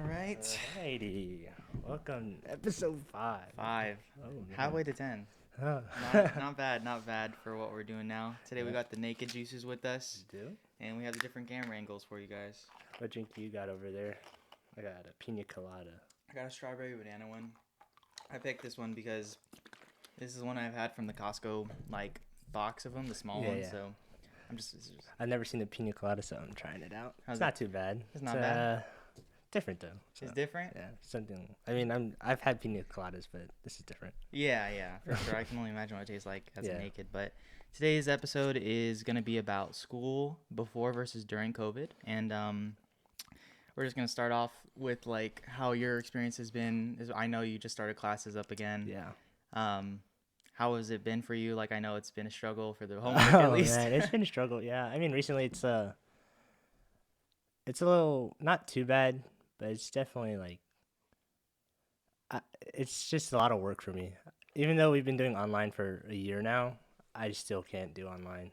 Alrighty. Welcome to episode 5. 5. Oh, man. Halfway to 10. Huh. Not bad for what we're doing now. Today we got the naked juices with us, Do? and we have the different camera angles for you guys. What drink you got over there? I got a pina colada. I got a strawberry banana one. I picked this one because this is one I've had from the Costco box of them, the small ones. Yeah. So I'm just I've never seen a pina colada, so I'm trying it out. How's It's not too bad. It's not bad? Different though. So, It's different. Yeah, something. I mean, I've had pina coladas, but this is different. Yeah, for sure. I can only imagine what it tastes like as a Yeah. naked. But today's episode is gonna be about school before versus during COVID, and we're just gonna start off with how your experience has been. I know you just started classes up again. Yeah. How has it been for you? I know it's been a struggle for the homework at least. Man, it's been a struggle. Yeah, I mean, recently it's a little not too bad, but it's definitely it's just a lot of work for me. Even though we've been doing online for a year now, I still can't do online.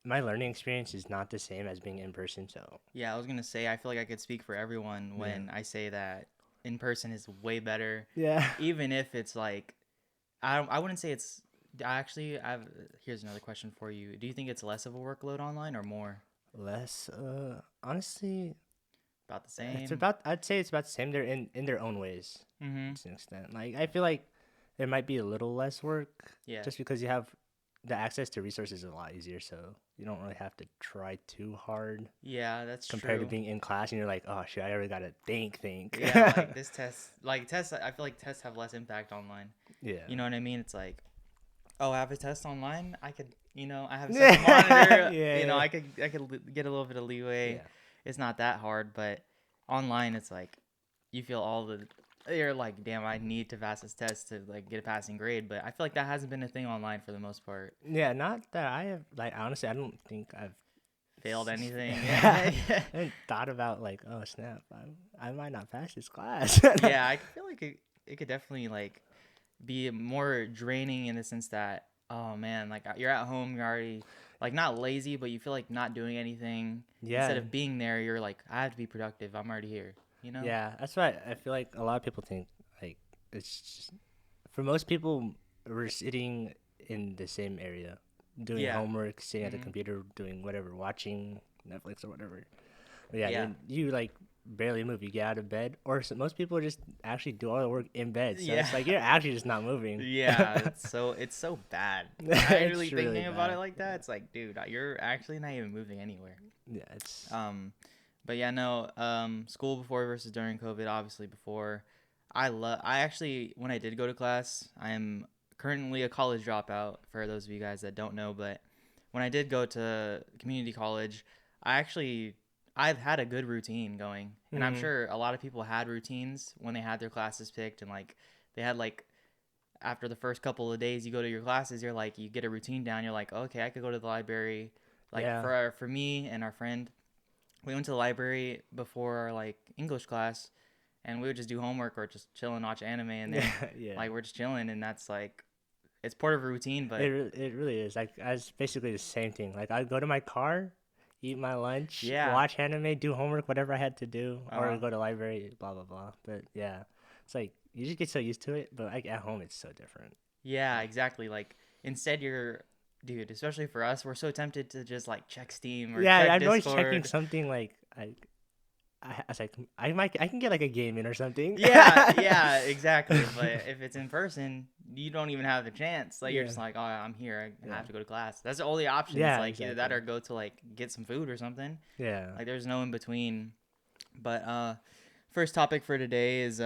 My learning experience is not the same as being in person. So Yeah, I was gonna say I feel like I could speak for everyone when I say that in person is way better. yeah, Even if it's I wouldn't say it's here's another question for you. Do you think it's less of a workload online or more? less. Honestly, About the same? I'd say it's about the same. They're in their own ways Mm-hmm. to an extent. I feel like there might be a little less work. Yeah. Just because you have the access to resources is a lot easier, so you don't really have to try too hard Yeah, that's compared true. to being in class and you're like, oh shit, I already gotta think. Yeah, this test, tests, I feel like tests have less impact online. Yeah. You know what I mean? It's oh, I have a test online. I could, I have a second monitor. Yeah. I could get a little bit of leeway. Yeah. It's not that hard, but online, it's you feel you're damn, I need to pass this test to get a passing grade. But I feel like that hasn't been a thing online for the most part. Yeah, not that I have honestly I don't think I've Failed anything. Yeah. I haven't thought about oh snap, I might not pass this class. Yeah, I feel like it could definitely be more draining in the sense that, oh man, you're at home, you're already not lazy, but you feel like not doing anything. Yeah. Instead of being there, you're I have to be productive. I'm already here. Yeah, that's why I feel like a lot of people think it's just, for most people we're sitting in the same area doing Yeah. homework, sitting at the Mhm. computer doing whatever, watching Netflix or whatever. But yeah, Yeah. then you barely move. You get out of bed, or most people just actually do all the work in bed. So it's Yeah. you're actually just not moving. Yeah, it's so bad. It's Actually really thinking about bad. it like that, it's dude, you're actually not even moving anywhere. Yeah, it's But yeah, no, school before versus during COVID, obviously before. I actually, when I did go to class, I am currently a college dropout, for those of you guys that don't know, but when I did go to community college, I've had a good routine going, and I'm Mhm. sure a lot of people had routines when they had their classes picked, and they had after the first couple of days you go to your classes, you're you get a routine down, you're okay, I could go to the library. Yeah. For me and our friend, we went to the library before our English class, and we would just do homework or just chill and watch anime, and then yeah. we're just chilling, and that's it's part of a routine. But It really is. It's basically the same thing. I'd go to my car, eat my lunch, Yeah. watch anime, do homework, whatever I had to do, or Uh-huh. go to library, blah blah blah. But yeah, it's you just get so used to it. But at home, it's so different. yeah, exactly. Instead, dude, especially for us, we're so tempted to just check Steam or Yeah, check I'm always Discord. checking something I was I can get a game in or something. Yeah, exactly. But if it's in person, you don't even have the chance. You're Yeah. just oh, I'm here. I Yeah. have to go to class. That's the only option. Yeah, It's either that exactly. or go to get some food or something. Yeah. There's no in between. But first topic for today is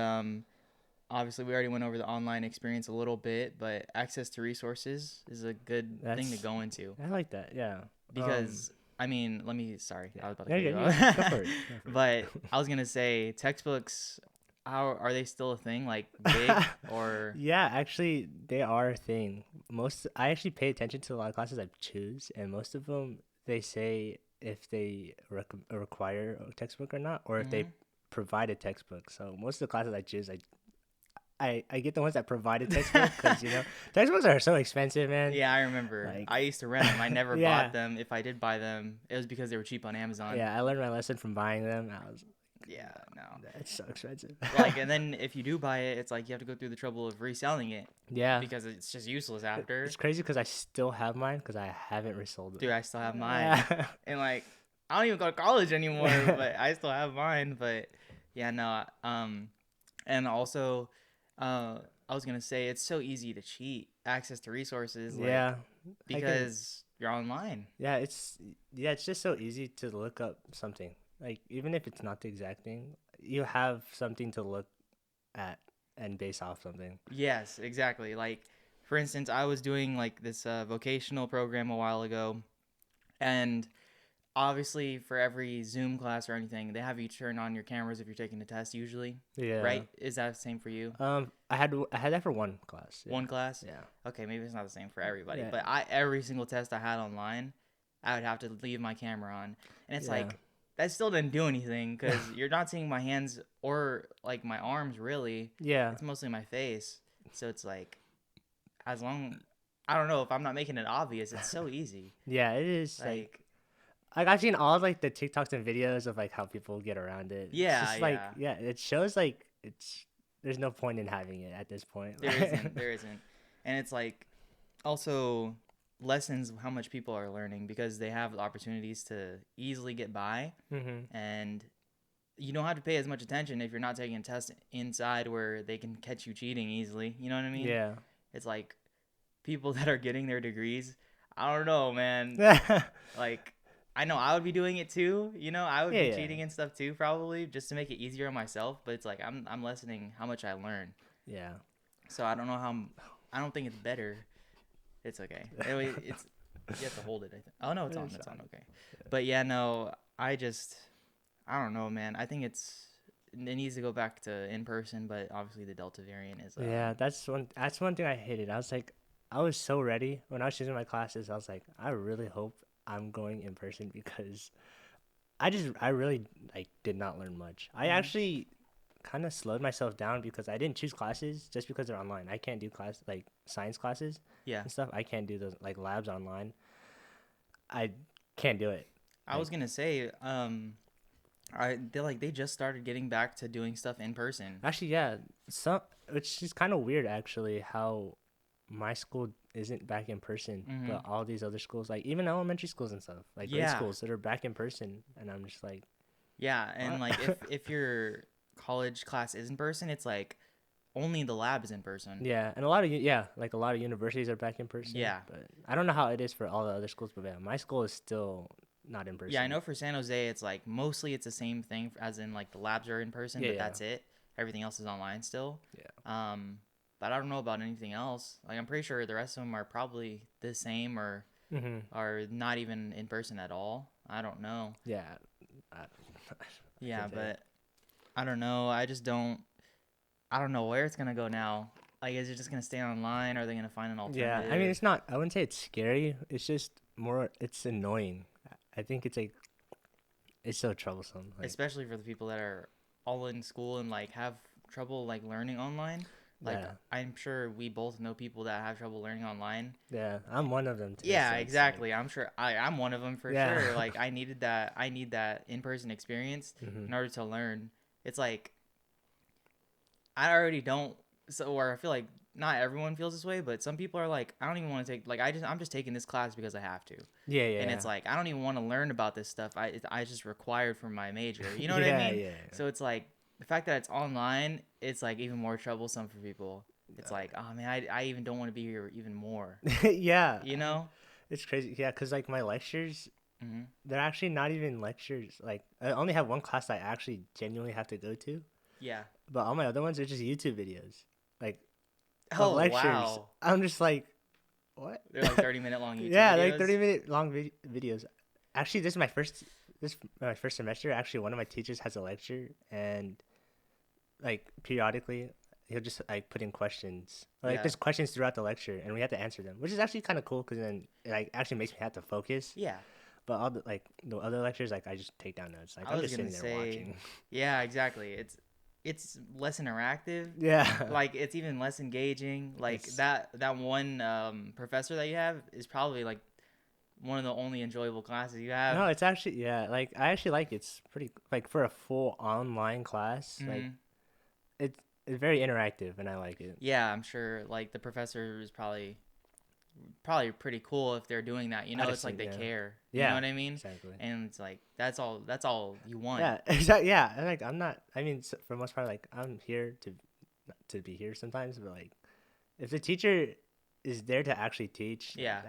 obviously we already went over the online experience a little bit, but access to resources is a good thing to That's- go into I like that. Yeah. because I mean, sorry, I was about to Yeah, cut you yeah, off. go for it. Go for it. But I was gonna say textbooks. How are they still a thing? Big or Yeah, actually, they are a thing. I actually pay attention to a lot of classes I choose, and most of them they say if they require a textbook or not, or if they Mhm. provide a textbook. So most of the classes I choose, I get the ones that provide a textbook because textbooks are so expensive, man. Yeah, I remember. I used to rent them. I never Yeah. bought them. If I did buy them, it was because they were cheap on Amazon. Yeah, I learned my lesson from buying them. Yeah, no. That's so expensive. Like, and then if you do buy it, it's like you have to go through the trouble of reselling it Yeah, because it's just useless after. it's crazy because I still have mine because I haven't resold Dude, it. I still have mine. And like I don't even go to college anymore, but I still have mine. But yeah, no. And also, I was gonna say it's so easy to cheat access to resources, like Yeah, I can. because you're online. Yeah, it's just so easy to look up something. Like even if it's not the exact thing, you have something to look at and base off something. Yes, exactly. Like for instance, I was doing like this vocational program a while ago, and obviously for every Zoom class or anything, they have you turn on your cameras if you're taking a test usually, Yeah. right? Is that the same for you? I had that for one class. Yeah. One class? Yeah. Okay, maybe it's not the same for everybody, Yeah. but I every single test I had online, I would have to leave my camera on. And it's Yeah. like that still didn't do anything cuz you're not seeing my hands or like my arms really. Yeah. It's mostly my face. So it's like as long I don't know if I'm not making it obvious, it's so easy. Yeah, it is Like like I've seen all like the TikToks and videos of like how people get around it. It's yeah, just like yeah. yeah, it shows like it's there's no point in having it at this point. There isn't. And it's like also lessens how much people are learning because they have opportunities to easily get by Mhm. and you don't have to pay as much attention if you're not taking a test inside where they can catch you cheating easily. You know what I mean? Yeah. It's like people that are getting their degrees. I don't know, man. Yeah, Like I know I would be doing it too. You know, I would be yeah. cheating and stuff too, probably just to make it easier on myself. But it's like I'm lessening how much I learn. Yeah. So I don't know how. I don't think it's better. It's okay. Anyway, it's you have to hold it. I think. Oh no, it's on. It's on. Okay. But yeah, no. I don't know, man. I think it needs to go back to in person, but obviously the Delta variant is. Yeah, that's one thing I hated. I was so ready when I was choosing my classes. I was like, I really hope I'm going in person because I really like did not learn much. I Mhm. actually kind of slowed myself down because I didn't choose classes just because they're online. I can't do class like science classes Yeah, and stuff. I can't do those like labs online. I can't do it. I Like was gonna say, they just started getting back to doing stuff in person. actually, yeah, some which is kind of weird actually how my school isn't back in person, Hmm. but all these other schools, like even elementary schools and stuff, like grade Yeah, schools that are back in person, and I'm just like, yeah, and what? like if your college class is in person, it's like only the lab is in person. Yeah, and a lot of yeah, like a lot of universities are back in person, Yeah, but I don't know how it is for all the other schools. But yeah, my school is still not in yeah, I person. know for San Jose, it's like mostly it's the same thing, as in like the labs are in person, Yeah, but yeah, that's it. Everything else is online still. yeah. But I don't know about anything else. Like I'm pretty sure the rest of them are probably the same or Mhm. are not even in person at all. I don't know. Yeah, I, I Yeah, can say. but I don't know. I just don't. I don't know where it's gonna go now. Like, is it just gonna stay online? Or are they gonna find an Yeah, I mean, alternative? it's not. I wouldn't say it's scary. It's just more. It's annoying. I think it's like it's so troublesome. Like, Especially for the people that are all in school and like have trouble like learning online. Like, yeah, I'm sure we both know people that have trouble learning online. yeah. I'm one of them too. Yeah, So it's like, exactly. I'm sure I'm one of them for yeah. sure. Like, I need that in-person experience Hmm. in order to learn. It's like I already don't or I feel like not everyone feels this way, but some people are like, I don't even want to take like I'm just taking this class because I have to. Yeah, And yeah, it's like I don't even want to learn about this stuff. I just required for my major. You know what I yeah, mean? yeah. So it's like the fact that it's online, it's like even more troublesome for people. It's like, oh man, I even don't want to be here even more. Yeah, You know? it's crazy. Yeah, cause like my lectures, Hmm. they're actually not even lectures. Like I only have one class I actually genuinely have to go to, Yeah. but all my other ones are just YouTube videos, like of Oh lectures. wow. I'm just like, what? They're like 30-minute long YouTube Yeah, like videos. 30-minute long videos. Actually, this is my first semester. Actually, one of my teachers has a lecture, and like periodically he'll just like put in questions, or, like Yeah. there's questions throughout the lecture, and we have to answer them, which is actually kind of cool because then it like actually makes me have to focus. Yeah. But all the other lectures, like I just take down notes. Like I I'm was just gonna sitting there say, watching. yeah, exactly. It's less interactive. Yeah. Like it's even less engaging. Like It's that one professor that you have is probably like one of the only enjoyable classes you have. No, it's actually yeah. Like I actually like it. It's pretty like for a full online class. Like Hmm. it's it's very interactive, and I like it. Yeah, I'm sure like the professor is probably pretty cool if they're doing that. I'd It's like assume, they yeah, care. You know yeah, what I mean? exactly. And it's like that's all you want. Yeah, exactly. Yeah, and like I'm not. I mean, for the most part, like I'm here to be here sometimes, but like if the teacher is there to actually teach, like Yeah.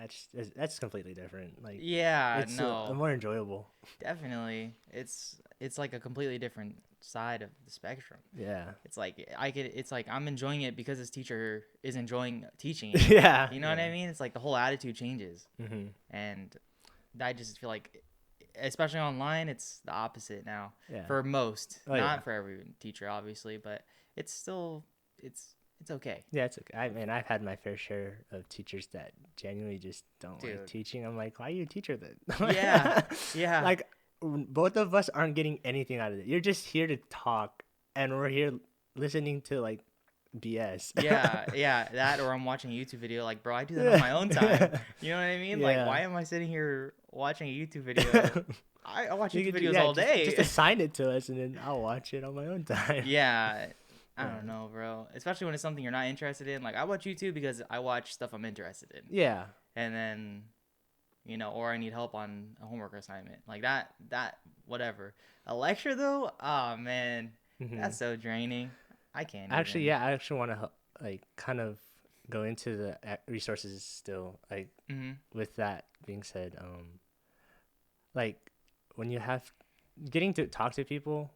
that's completely different. Like Yeah, it's no. more enjoyable. Definitely. It's like a completely different side of the spectrum. Yeah. It's like it's like I'm enjoying it because this teacher is enjoying teaching it. Yeah. You know what Yeah. I mean? It's like the whole attitude changes. Mhm. And I just feel like especially online it's the opposite now Yeah. for most, Oh yeah. not for every teacher obviously, but it's still it's okay. Yeah, it's okay. I mean, I've had my fair share of teachers that genuinely just don't like Dude. teaching. I'm like, why are you a teacher then? Yeah. Yeah. Like, both of us aren't getting anything out of it. You're just here to talk, and we're here listening to like BS. Yeah, yeah, that or I'm watching a YouTube video. Like, bro, I do that on my own time. You know what I mean? Like, Yeah. why am I sitting here watching a YouTube video? I watch You YouTube could, videos yeah, all day. just assign it to us, and then I'll watch it on my own time. Yeah, I Yeah. don't know, bro. Especially when it's something you're not interested in. Like, I watch YouTube because I watch stuff I'm interested in, Yeah. and then, or I need help on a homework assignment. Like that, whatever. A lecture though, oh man, Hmm. that's so draining. I can't Actually, even. yeah, I actually want to like kind of go into the resources still. Like Hmm. with that being said, like when you have getting to talk to people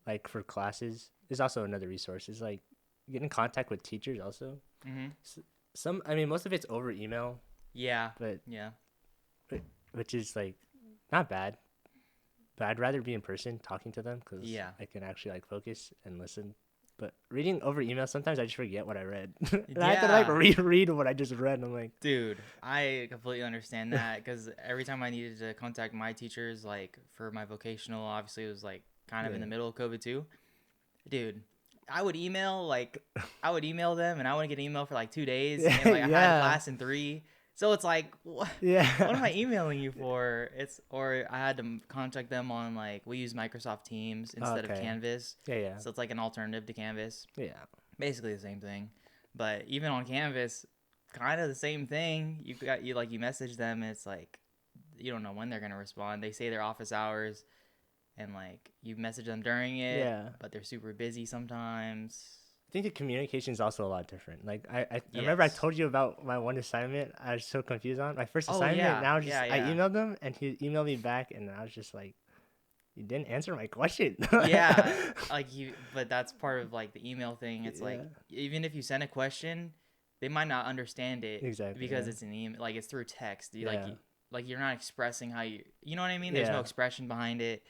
like for classes is also another resource. It's like getting in contact with teachers also. Hmm. Some, I mean, most of it's over email, Yeah. but Yeah. which is like not bad. But I'd rather be in person talking to them because Yeah. I can actually like focus and listen. But reading over email, sometimes I just forget what I read. And I have to like Yeah. reread what I just read. And I'm like, Dude, I completely understand that because every time I needed to contact my teachers, like for my vocational, obviously it was like kind of in yeah, the middle of COVID too. Dude, I would email them and I wouldn't get an email for like 2 days and like I had yeah, class in 3. So it's like, what am yeah. I emailing you for? Or I had to contact them on like, we use Microsoft Teams instead of Okay. Canvas. Yeah, yeah, So it's like an alternative to Canvas. yeah. Basically the same thing. But even on Canvas, kind of the same thing. You message them and it's like you don't know when they're gonna respond. They say their office hours and like you message them during it, Yeah. but they're super busy sometimes. I think the communication is also a lot different. Like I remember I Yes. told you about my one assignment I was so confused on. My first Oh assignment, yeah, now just yeah, I yeah. emailed him and he emailed me back and I was just like, you didn't answer my question. Yeah, but that's part of like the email thing. It's like Yeah. even if you send a question, they might not understand it Exactly. because Yeah. it's an email, like it's through text. Yeah. Like you're not expressing how you know what I mean? There's no Yeah. expression behind it.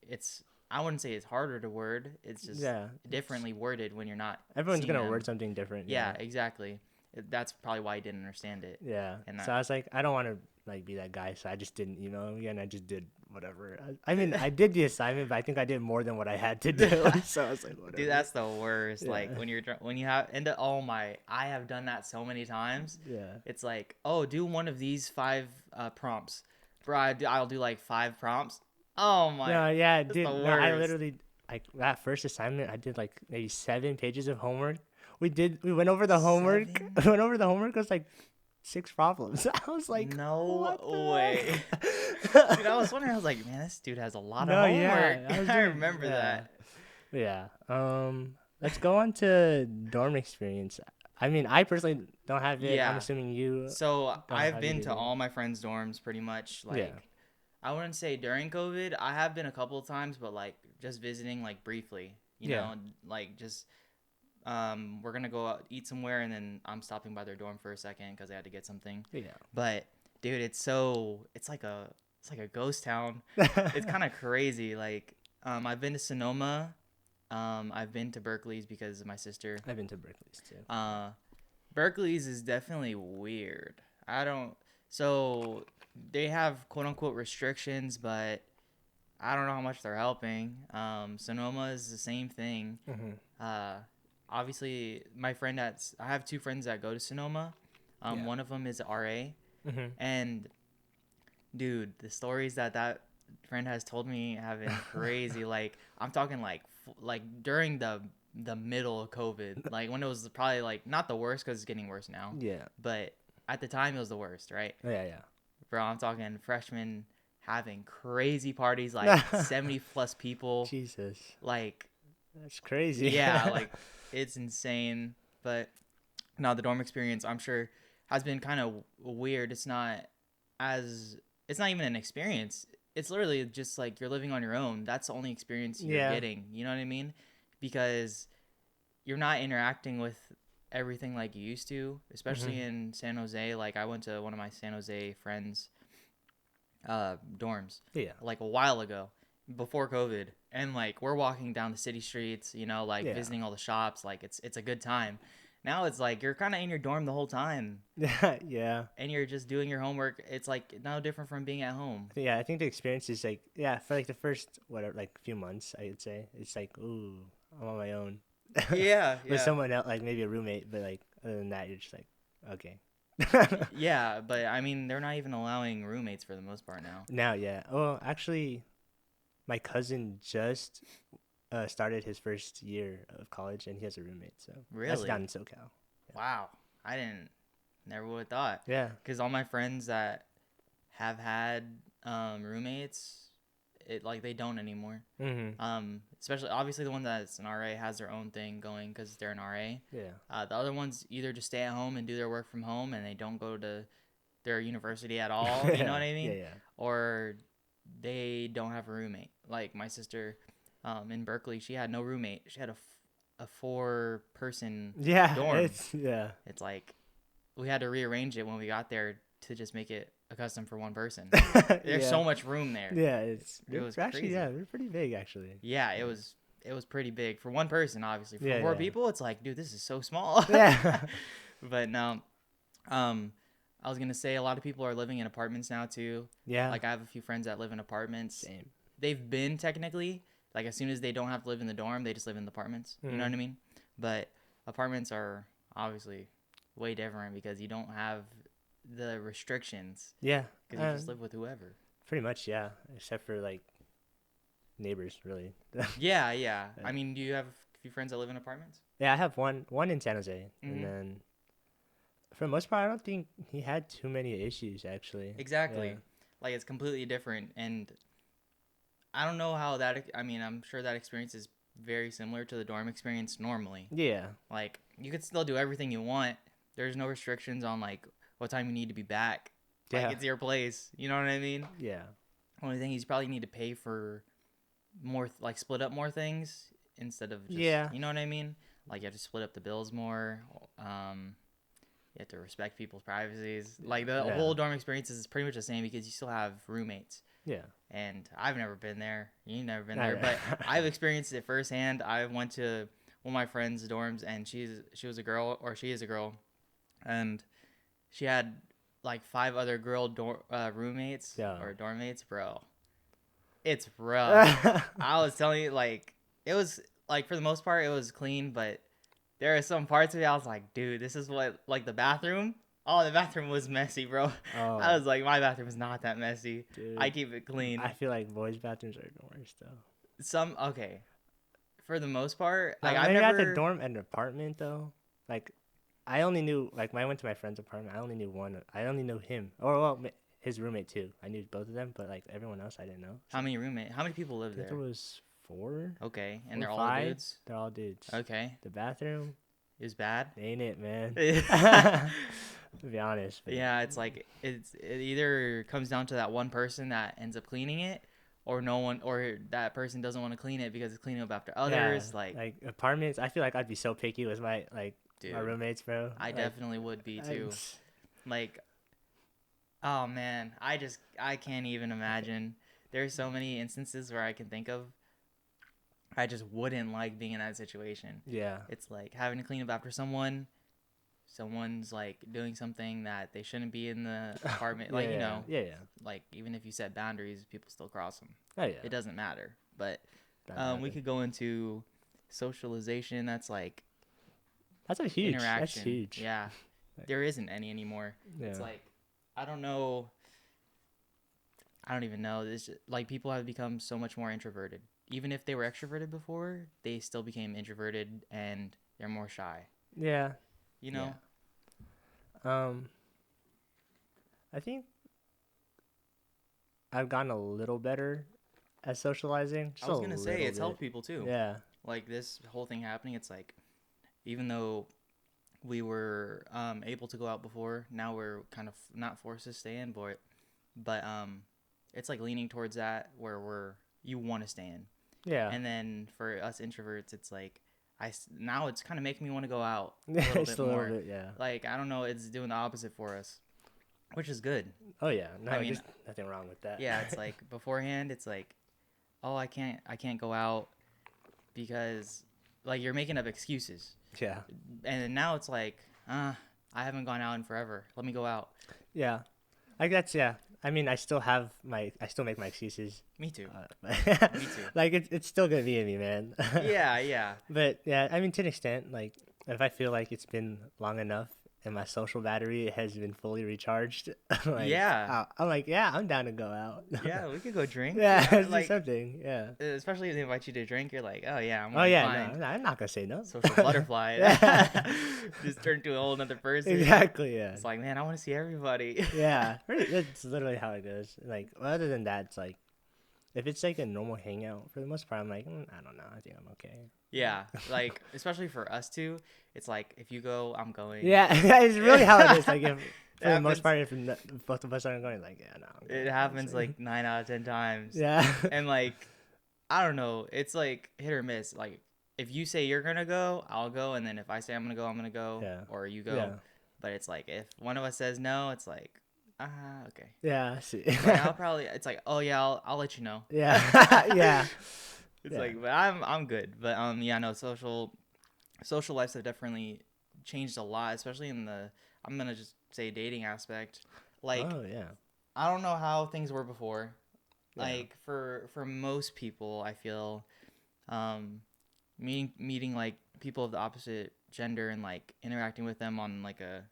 It's I wouldn't say it's harder to word. It's just Yeah. differently worded when you're not Everyone's seeing gonna them. word something different. Yeah, Yeah. exactly. That's probably why I didn't understand it. Yeah. And So that I was like, I don't want to like be that guy, so I just didn't email him again. I just did whatever. I mean, I did the assignment, but I think I did more than what I had to do. So I was like, whatever. Dude, that's the worst. Like Yeah. when you have and oh my, I have done that so many times. Yeah. It's like, oh, do one of these 5 prompts, bro. I'll do like 5 prompts. Oh my, No, yeah, that's the dude. No, I worst. literally like that first assignment. I did like maybe 7 pages of homework. We went over the homework. 7? We went over the homework. It was like 6 problems. I was like, No what the way. heck? Dude, I was wondering. I was like, man, this dude has a lot of No, homework. yeah, I was I doing, remember yeah, that. yeah. Let's go on to dorm experience. I mean, I personally don't have it. I'm Yeah. assuming you So don't I've have it been to either. all my friends' dorms pretty much. Yeah. Like, I wouldn't say during COVID. I have been a couple of times, but like just visiting like briefly. Yeah. Like just we're gonna go out eat somewhere, and then I'm stopping by their dorm for a second because I had to get something. Yeah. But dude, it's like a ghost town. It's kind of crazy. Like I've been to Sonoma. I've been to Berkeley's because of my sister. I've been to Berkeley's too. Berkeley's is definitely weird. I don't. So they have quote unquote restrictions, but I don't know how much they're helping. Sonoma is the same thing. Mm-hmm. Obviously, I have 2 friends that go to Sonoma. Yeah. One of them is RA, Mm-hmm. and Dude, the stories that friend has told me have been crazy. Like I'm talking like like during the middle of COVID, like when it was probably like not the worst because it's getting worse now, Yeah. but at the time it was the worst, right? Yeah, Bro, I'm talking freshmen having crazy parties, like yeah. 70 plus people. Jesus. Like, That's crazy. yeah, like it's insane. But now the dorm experience, I'm sure, has been kind of weird. As, it's not even an experience. It's literally just like you're living on your own. That's the only experience you're Yeah. getting. You know what I mean? Because you're not interacting with everything like you used to, especially Hmm. in San Jose. Like I went to one of my San Jose friends dorms Yeah. like a while ago before COVID, and like we're walking down the city streets, like Yeah. visiting all the shops, like it's a good time. Now it's like you're kind of in your dorm the whole time Yeah. Yeah. and you're just doing your homework. It's like no different from being at home. Yeah, I think the experience is like, yeah, for like the first whatever, like few months, I'd say it's like, ooh, I'm on my own Yeah, with yeah. someone else, like maybe a roommate, but like other than that, you're just like, okay. Yeah, but I mean they're not even allowing roommates for the most part now. Now, yeah. Well, actually, my cousin just started his first year of college, and he has a roommate, so that's down Really? in SoCal. Wow. I didn't never would have thought, Yeah. because all my friends that have had roommates, it like they don't anymore. Mhm. Especially obviously the one that's an RA has their own thing going because they're an RA. Yeah. The other ones either just stay at home and do their work from home and they don't go to their university at all. You know Yeah. what I Yeah. mean? Yeah. Or they don't have a roommate. Like my sister, in Berkeley, she had no roommate. She had a 4-person Yeah. dorm. Yeah. It's like we had to rearrange it when we got there to just make it a custom for one person. There's Yeah. so much room there. Yeah. It was They're actually, yeah, crazy. they're pretty big actually. Yeah, it was pretty big for one person. Obviously, for Yeah. four Yeah. people, it's like, dude, this is so small. Yeah. But no, um, I was gonna say a lot of people are living in apartments now too. Yeah. Like I have a few friends that live in apartments. Same. They've been technically like as soon as they don't have to live in the dorm, they just live in the apartments. You know Hmm. what I mean? But apartments are obviously way different because you don't have the restrictions Yeah. because you just live with whoever. Pretty much, yeah. Except for like neighbors, really. Yeah, yeah. I mean, do you have a few friends that live in apartments? Yeah, I have one in San Jose, and Mm-hmm. then for the most part, I don't think he had too many issues actually. Yeah. Exactly. Like it's completely different, and I don't know how that. I mean, I'm sure that experience is very similar to the dorm experience normally. Yeah. Like you could still do everything you want. There's no restrictions on like what time you need to be back. Like Yeah. it's your place. You know what I mean? Yeah. Only thing is you probably need to pay for more, like split up more things instead of just, Yeah. you know what I mean? Like you have to split up the bills more. You have to respect people's privacies. Like the Yeah. whole dorm experience is pretty much the same because you still have roommates. Yeah. And I've never been there. You've never been Not there, but yet. I've experienced it firsthand. I went to one of my friends' dorms, and she was a girl, or she is a girl, and she had like 5 other girl roommates Yeah. or dorm mates, bro. It's rough. I was telling you, like it was like for the most part it was clean, but there are some parts of it I was like, dude, this is what like the bathroom. Oh, the bathroom was messy, bro. I Oh, was like, my bathroom is not that messy. I dude. keep it clean. I feel like boys' bathrooms are the worst though. Some okay, for the most part, like Like I've maybe at the never. dorm and apartment though. Like I only knew like when I went to my friend's apartment, I only knew one. I only knew him, or well, his roommate too. I knew both of them, but like everyone else, I didn't know. So, How many people I live think there there? was four, Okay, and or they're all five. dudes. They're all dudes. Okay, The bathroom it was bad. ain't it, man. Yeah, To be honest, but it's like it either comes down to that one person that ends up cleaning it, or no one, or that person doesn't want to clean it because it's cleaning up after yeah, others. Like, apartments. I feel like I'd be so picky with my dude, roommates, bro. I Like, definitely would be too. Like, oh man, I can't even imagine. There's so many instances where I can think of. I just wouldn't like being in that situation. yeah, It's like having to clean up after someone's like doing something that they shouldn't be in the apartment. yeah, Like, yeah. like even if you set boundaries, people still cross them. Oh yeah. It doesn't matter. But That we happened. could go into socialization. That's like That's a huge. interaction. That's huge. Yeah. Like, There isn't any anymore. yeah. It's like I don't know. I don't even know. This like people have become so much more introverted. Even if they were extroverted before, they still became introverted and they're more shy. Yeah. You Yeah. know? Um, I think I've gotten a little better at socializing, I just a was gonna say little it's helped bit. people too. Yeah. Like this whole thing happening, it's like even though we were able to go out before, now we're kind of not forced to stay in, but it's like leaning towards that where you want to stay in. Yeah. And then for us introverts, it's like now it's kind of making me want to go out a little Just bit a little more. bit. Yeah. Like I don't know, it's doing the opposite for us, which is good. Oh yeah. No, I mean, there's nothing wrong with that. yeah, it's like beforehand, it's like, oh, I can't go out because like you're making up excuses, Yeah. and then now it's like, I haven't gone out in forever. Let me go out. Yeah. Yeah. I mean, I still make my excuses. Me too. Me too. Like it's still gonna be in me, man. Yeah, yeah, But yeah, I mean, to an extent, like if I feel like it's been long enough and my social battery has been fully recharged, like yeah, I'm like, yeah, I'm down to go out. yeah. We could go drink. Yeah, let's do Like something. Yeah. especially if they invite you to drink, you're like, oh yeah, I'm Oh gonna be yeah, fine. no, I'm not gonna say no. Social butterfly. Yeah. Just turn to a whole another person. Exactly. Yeah. It's like, man, I want to see everybody. Yeah. That's literally how it goes. Like, other than that, it's like if it's like a normal hangout, for the most part, I'm like, I don't know. I think I'm okay. Yeah, like especially for us two, it's like if you go, I'm going. Yeah, it's really how it is. Like, if for the most Happens. part, if both of us aren't going, like, yeah, no, I'm It good. happens like 9 out of 10 times. Yeah. And like, I don't know. It's like hit or miss. Like, if you say you're gonna go, I'll go, and then if I say I'm gonna go, Yeah. or you go. Yeah. But it's like if one of us says no, it's like, okay. Yeah. I see. It's like I'll probably. It's like, oh yeah, I'll let you know. Yeah. Yeah. It's Yeah. like, but I'm good. But yeah, no, social lives have definitely changed a lot, especially in the I'm gonna just say dating aspect. Like, Oh yeah. I don't know how things were before. Yeah. Like for most people, I feel um meeting like people of the opposite gender and like interacting with them on like a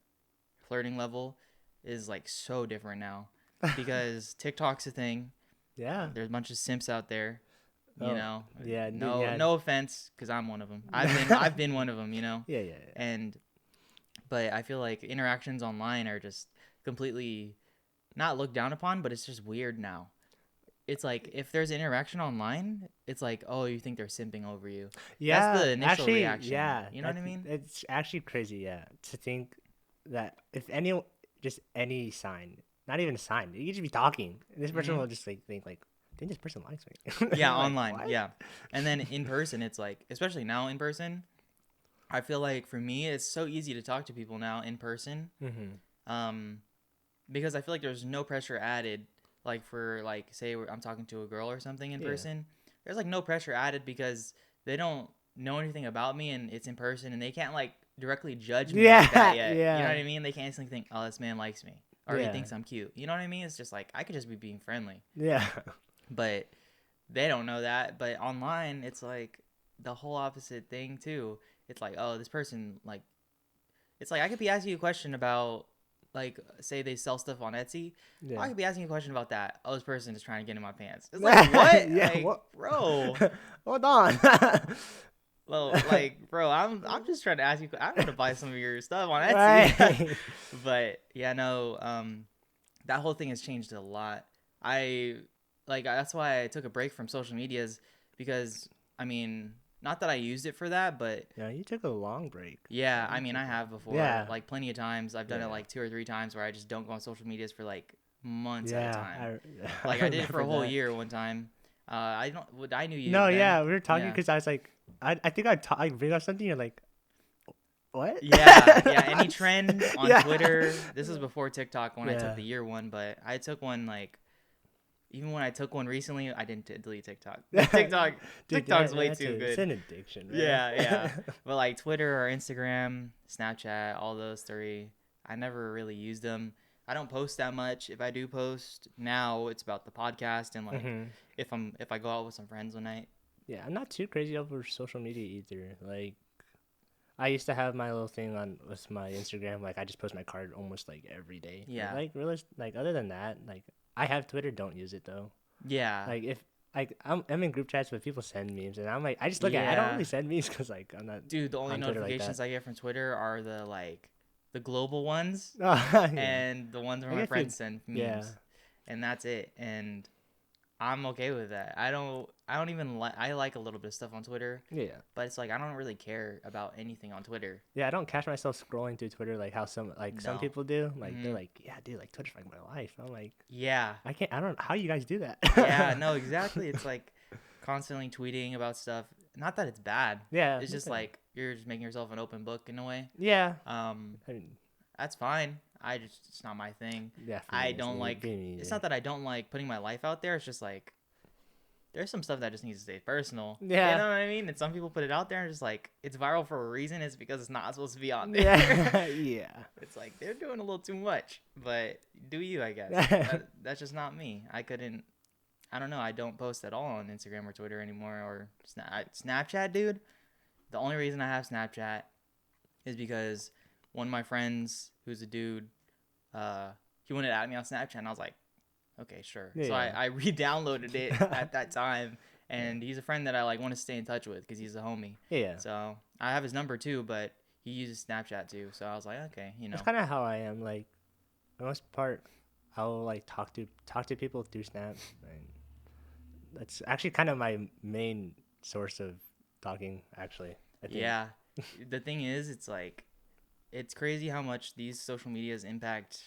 flirting level is like so different now because TikTok's a thing. Yeah. There's a bunch of simps out there, you Oh, know. yeah. No, Yeah. no offense, because I'm one of them. I've been one of them, you know. Yeah. Yeah. And but I feel like interactions online are just completely not looked down upon, but it's just weird now. It's like if there's interaction online, it's like, oh, you think they're simping over you. Yeah. That's the initial Actually, reaction. yeah. You know what I mean? It's actually crazy. Yeah. To think that if just any sign, not even a sign, you could just be talking, and this person Mhm. will just like think like, I think this person likes me. Yeah, Like, online. what? Yeah. And then in person, it's like, especially now in person, I feel like for me, it's so easy to talk to people now in person. Mm-hmm. Because I feel like there's no pressure added. Like for like, say I'm talking to a girl or something in Yeah. person, there's like no pressure added because they don't know anything about me and it's in person and they can't like directly judge me Yeah. like that yet. Yeah. You know what I mean? They can't instantly think, oh, this man likes me or he Yeah. thinks I'm cute. You know what I mean? It's just like I could just be being friendly, Yeah. but they don't know that. But online, it's like the whole opposite thing too. It's like, oh, this person like, it's like I could be asking you a question about like say they sell stuff on Etsy. Yeah. I could be asking you a question about that. Oh, this person is trying to get in my pants. It's like what? Yeah. Like, What? bro. Hold on. Well, like, bro, I'm just trying to ask you. I want to buy some of your stuff on Etsy. Right. But yeah, no, that whole thing has changed a lot. I like that's why I took a break from social medias because I mean, not that I used it for that, but Yeah, you took a long break. yeah, I mean, I have before, Yeah. like plenty of times. I've done it Yeah. like 2 or 3 times where I just don't go on social medias for like months at a Yeah. time. Like I did it for a whole year one time. I don't. I knew you. No, then. yeah, we were talking Yeah. because I was like, I think I bring up something. You're like, what? Yeah, yeah. Any trend on Yeah. Twitter? This was before TikTok when I Yeah. took the year one, but I took one like even when I took one recently, I didn't delete TikTok. TikTok, Dude, TikTok's way that's too It's good. an addiction, man. Yeah, yeah. But like Twitter or Instagram, Snapchat, all those three, I never really used them. I don't post that much. If I do post now, it's about the podcast and like Mhm. if I go out with some friends one night. Yeah, I'm not too crazy over social media either. Like, I used to have my little thing on with my Instagram. Like, I just post my card almost like every day. But, Yeah. like, really, like other than that, like, I have Twitter, don't use it though. Yeah. Like if like I'm in group chats with people send memes and I'm like I just look at it. I don't really Yeah. send memes because like I'm not Dude, the only on Twitter like that. notifications I get from Twitter are the global ones Oh yeah, and the ones where I my guess you. friends send Yeah, memes. And that's it. And I'm okay with that. I don't even like I like a little bit of stuff on Twitter, yeah, but it's like I don't really care about anything on Twitter. yeah. I don't catch myself scrolling through Twitter like how some No. people do. Like they're Mhm. like, yeah, dude, like Twitter's like my life. I'm like, Yeah. I can't. I don't. How you guys do that? Yeah, no, exactly. It's like constantly tweeting about stuff. Not that it's bad. Yeah, It's just nothing. like you're just making yourself an open book in a way. Yeah. Um, I mean, that's fine. It's not my thing. yeah, for I me, don't like me it's either. not that I don't like putting my life out there. It's just like there's some stuff that just needs to stay personal. You Yeah. know what I mean? And some people put it out there and just like it's viral for a reason. It's because it's not supposed to be on there. Yeah. Yeah. It's like they're doing a little too much. But do you, I guess. That's just not me. I don't know. I don't post at all on Instagram or Twitter anymore or Snapchat, dude. The only reason I have Snapchat is because one of my friends, who's a dude, he wanted to add me on Snapchat, and I was like, okay, sure. So Yeah. I re-downloaded it at that time, Yeah. and he's a friend that I like want to stay in touch with because he's a homie. Yeah. So I have his number too, but he uses Snapchat too. So I was like, okay, That's kind of how I am. Like, for the most part, I'll like talk to people through Snap, and that's actually kind of my main source of talking. Actually, I think. yeah. The thing is, it's like it's crazy how much these social medias impact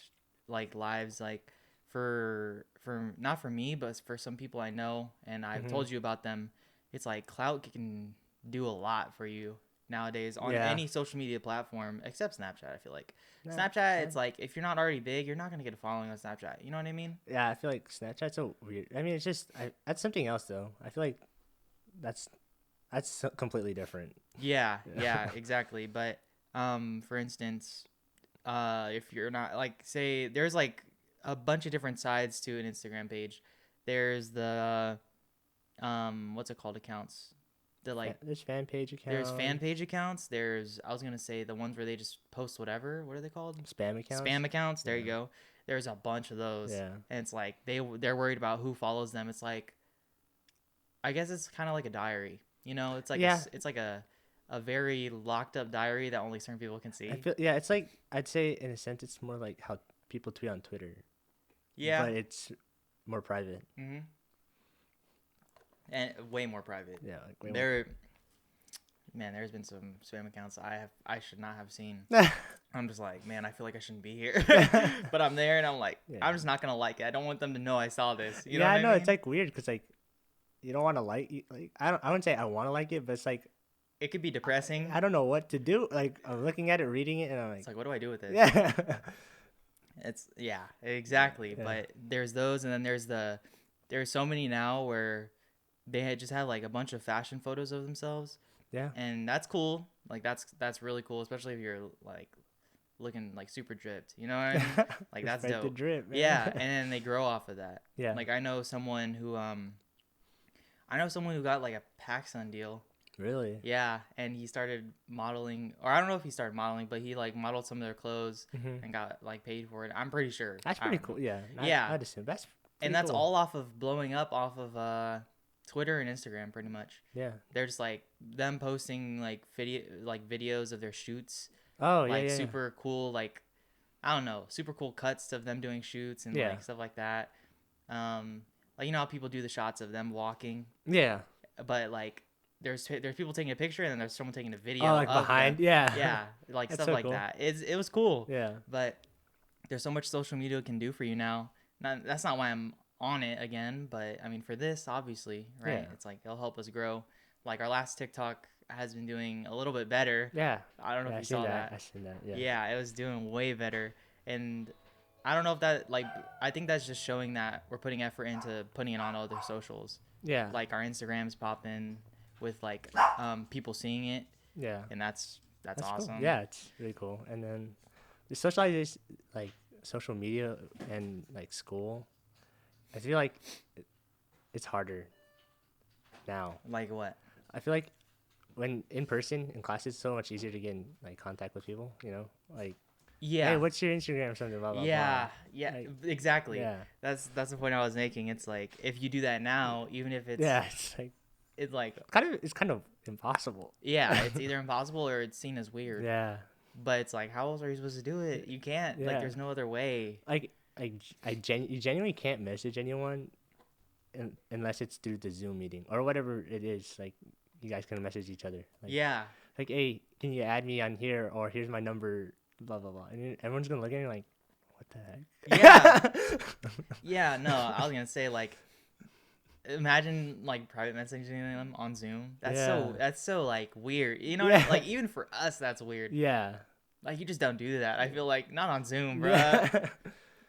like lives like for not for me but for some people I know and I've Hmm. told you about them. It's like clout can do a lot for you nowadays on Yeah. any social media platform except Snapchat. I feel like Nah, Snapchat, it's like if you're not already big you're not going to get a following on Snapchat, you know what I mean? yeah, I feel like Snapchat's so weird. I mean, it's just that's something else though. I feel like that's completely different. Yeah, Yeah. yeah, exactly. But for instance, if you're not like say there's like a bunch of different sides to an Instagram page. There's the what's it called accounts? The like There's fan page there's fan accounts, page accounts. There's I was gonna say the ones where they just post whatever. What are they called? spam accounts. Spam accounts. There you Yeah. go. There's a bunch of those, Yeah. and it's like they're worried about who follows them. It's like I guess it's kind of like a diary. You know, it's like Yeah. it's like a very locked up diary that only certain people can I see. feel yeah. It's like I'd say in a sense it's more like how people tweet on Twitter, Yeah. but it's more private. Mhm. And way more private. Yeah, like way There, man, there's been some spam accounts I should not have seen. more. I'm just like, man, I feel like I shouldn't be here, but I'm there and I'm like, Yeah. I'm just not gonna like it. I don't want them to know I saw this. You know Yeah, what I know I it's mean? like weird because like you don't want to like I wouldn't say I want to like it, but it's like It could be depressing. I don't know what to do. Like I'm looking at it, reading it, and I'm like, It's like, what do I do with this? yeah, It's yeah, exactly. Yeah. But there's those, and then there's so many now where just have like a bunch of fashion photos of themselves, yeah. and that's cool. Like that's really cool, especially if you're like looking like super dripped. You know what I mean? Like that's Respect the dope. drip, man. Yeah, and then they grow off of that. Yeah. Like I know someone who got like a PacSun deal. Really. Yeah, and he started modeling, or I don't know if he started modeling, but he like modeled some of their clothes Hmm. and got like paid for it. I'm pretty sure. That's I pretty don't know. cool. Yeah. Yeah. I'd assume that's And pretty that's cool. all off of blowing up off of Twitter and Instagram, pretty much. Yeah. They're just like them posting like videos of their shoots, Oh yeah, like yeah, super cool, like I don't know, super cool cuts of them doing shoots and Yeah. like stuff like that. Like you know how people do the shots of them walking, yeah. but like there's people taking a picture and then there's someone taking a video Oh, like of behind. them. Yeah. Yeah, like That's stuff so like cool. that. It was cool, Yeah. but there's so much social media can do for you now. That's not why I'm on it again, but I mean for this, obviously, right? Yeah. It's like it'll help us grow. Like our last TikTok has been doing a little bit better. Yeah. I don't know Yeah. if I you seen saw that. that. I seen that. Yeah. Yeah, it was doing way better, and I don't know if that like I think that's just showing that we're putting effort into putting it on other socials. Yeah. Like our Instagrams popping with like people seeing it, Yeah. and that's That's awesome. cool. Yeah, it's really cool. And then the socialization, like social media and like school, I feel like it's harder now. Like what? I feel like when in person in class, it's so much easier to get in like contact with people. You know, like Hey, Yeah. what's your Instagram? Something blah blah blah. Yeah, yeah, Like, exactly. yeah, That's the point I was making. It's like if you do that now, even if yeah. It's like it's like it's kind of impossible. yeah, it's either impossible or it's seen as weird. Yeah, But it's like, how else are you supposed to do it? You can't. Like, yeah. there's no other way. You genuinely can't message anyone unless it's through the Zoom meeting or whatever it is. Like you guys can message each other. Yeah, Hey, can you add me on here or here's my number, blah blah blah. And then everyone's gonna look at you like, what the yeah, heck? yeah. No, I was gonna say like, imagine like private messaging them on Zoom. Yeah, That's so like weird. You know what I mean? yeah, Like even for us, that's weird. yeah, Like you just don't do that. I feel like not on Zoom, bruh. yeah,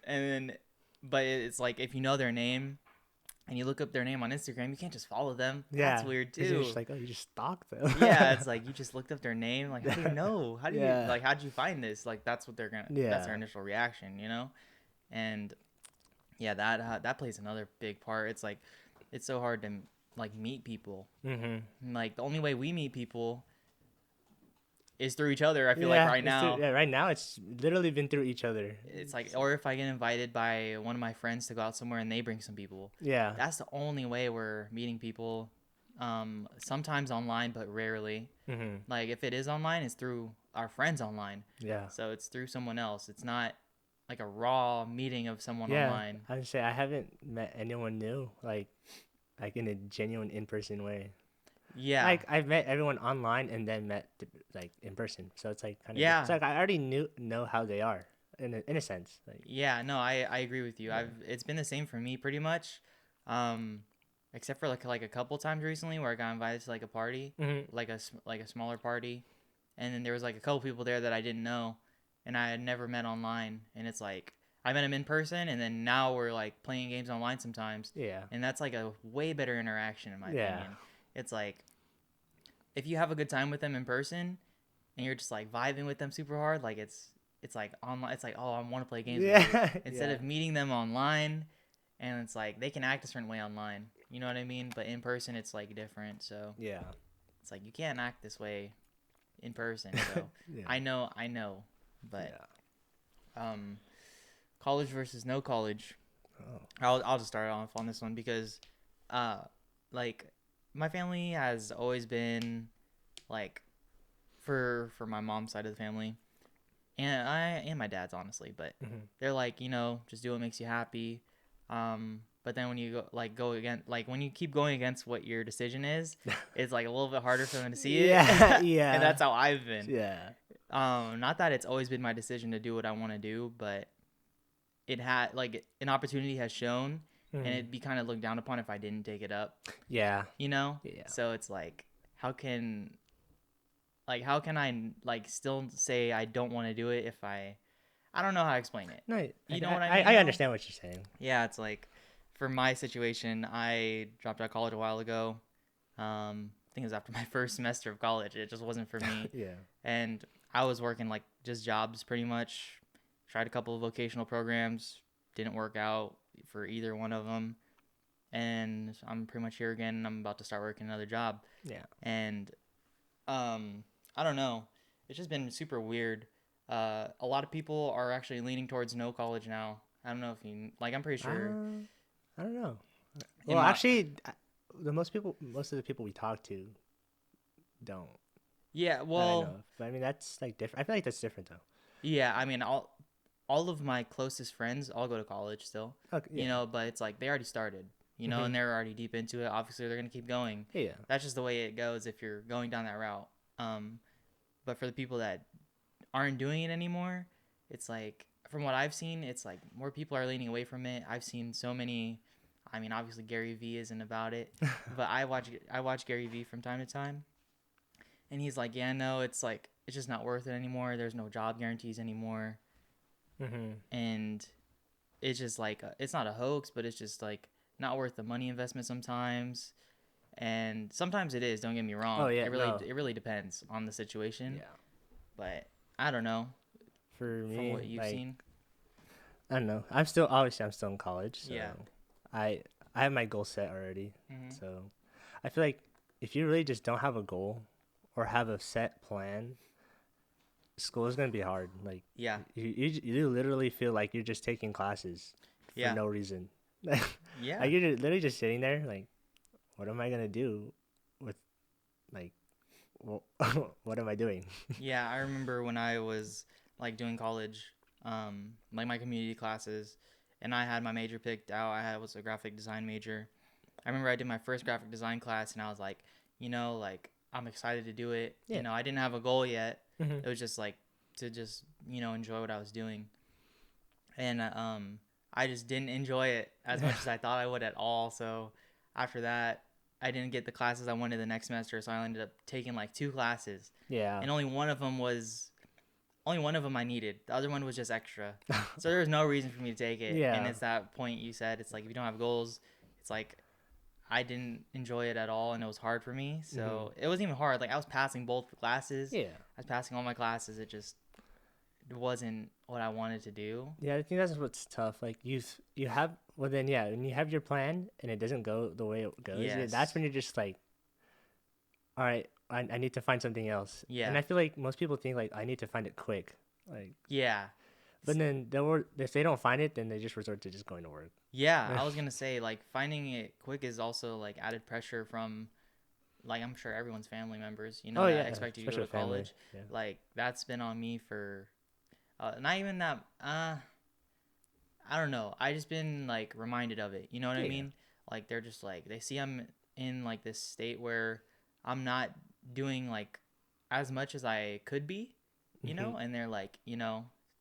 And then, but it's like if you know their name and you look up their name on Instagram, you can't just follow them. That's yeah. weird Because you're too. just like, oh, you just stalked them. Yeah, it's like you just looked up their name. Like, how do you know? How do you Yeah, like? How did you find this? Like, that's what they're gonna. That's their yeah. initial reaction, you know. And yeah, that plays another big part. It's like it's so hard to like meet people. Mhm. And, like the only way we meet people is through each other. I feel like Yeah, right now. yeah. Right now, it's literally been through each other. It's like, or if I get invited by one of my friends to go out somewhere and they bring some people, Yeah, that's the only way we're meeting people. Sometimes online, but rarely. mhm. Like if it is online, it's through our friends online. Yeah, So it's through someone else. It's not like a raw meeting of someone yeah. online. I would say I haven't met anyone new like in a genuine in person way. Yeah. Like I've met everyone online and then met like in person. So it's like kind of Yeah. it's like I already know how they are in a sense. Like Yeah, no, I agree with you. yeah. It's been the same for me pretty much. Um Except for like a couple times recently where I got invited to like a party, Hmm. like a smaller party, and then there was like a couple people there that I didn't know and I had never met online, and it's like I met them in person and then now we're like playing games online sometimes. Yeah. And that's like a way better interaction in my Yeah. opinion. It's like if you have a good time with them in person and you're just like vibing with them super hard, like it's like online. It's like, oh, I want to play games with you Yeah. instead Yeah. of meeting them online. And it's like they can act a certain way online, you know what I mean? But in person, it's like different. So Yeah. it's like you can't act this way in person. So Yeah. I know, but Yeah. um, college versus no college. Oh. I'll just start off on this one because, uh, like my family has always been like for my mom's side of the family, and my dad's honestly, but Hmm. they're like, just do what makes you happy. But then when you go again, like when you keep going against what your decision is, it's like a little bit harder for them to see it. Yeah. And Yeah. that's how I've been. Yeah. Not that it's always been my decision to do what I want to do, but it had like an opportunity has shown, and Mhm. it'd be kind of looked down upon if I didn't take it up, Yeah. you know? Yeah. So it's like, how can I like still say I don't want to do it if I don't know how to explain it. No, You know what I mean, I though? understand what you're saying. Yeah, it's like for my situation, I dropped out of college a while ago. I think it was after my first semester of college. It just wasn't for me. Yeah. And I was working like just jobs pretty much. Tried a couple of vocational programs, didn't work out for either one of them. And I'm pretty much here again. I'm about to start working another job. Yeah. And I don't know. It's just been super weird. A lot of people are actually leaning towards no college now. I don't know if you like. I'm pretty sure. I don't know. In Well, my- actually, most of the people we talk to don't. Yeah, That I know well, of. But I mean, that's like different. I feel like that's different though. yeah. I mean, all of my closest friends all go to college still. Okay, yeah. You know, but it's like they already started. Mhm. And they're already deep into it. Obviously, they're gonna keep going. Yeah. That's just the way it goes if you're going down that route. But for the people that aren't doing it anymore, it's like from what I've seen, it's like more people are leaning away from it. I've seen so many. I mean, obviously Gary Vee isn't about it, but I watch Gary Vee from time to time, and he's like, yeah, no, it's like it's just not worth it anymore. There's no job guarantees anymore, Mhm. and it's just like it's not a hoax, but it's just like not worth the money investment sometimes. And sometimes it is. Don't get me wrong. Oh yeah. It really depends on the situation. Yeah. But I don't know For me, from what you've like, seen. I don't know. I'm still in college. So Yeah. I have my goal set already. Mhm. So I feel like if you really just don't have a goal or have a set plan, school is gonna be hard. Like Yeah. you literally feel like you're just taking classes for Yeah. no reason. Like Yeah. literally just sitting there like, what am I gonna do with like, wh- what am I doing? Yeah, I remember when I was like doing college, like my community classes, and I had my major picked out. Was a graphic design major. I remember I did my first graphic design class, and I was like, like I'm excited to do it. Yeah. I didn't have a goal yet. Hmm. It was just like to just enjoy what I was doing, and I just didn't enjoy it as much as I thought I would at all. So after that, I didn't get the classes I wanted the next semester, so I ended up taking like two classes, Yeah. and only one of them I needed. The other one was just extra. So there was no reason for me to take it. And Yeah. it's that point you said, it's like if you don't have goals, it's like I didn't enjoy it at all and it was hard for me. Hmm. So it wasn't even hard. Like I was passing both classes. Yeah. I was passing all my classes. It wasn't what I wanted to do. Yeah, I think that's what's tough. Like you have well then yeah, when you have your plan and it doesn't go the way it goes, yeah, that's Yes. when you're just like, all right, I need to find something else. And Yeah. I feel like most people think like I need to find it quick. Like, Yeah. but then if they don't find it, then they just resort to just going to work. Yeah. I was going to say like finding it quick is also like added pressure from like I'm sure everyone's family members, Oh that yeah, expect you to go especially to with family. college. Yeah. Like that's been on me for not even that. I don't know. I just been like reminded of it. You know what I Yeah. mean? Like they're just like they see I'm in like this state where I'm not doing like as much as I could be, Hmm. and they're like,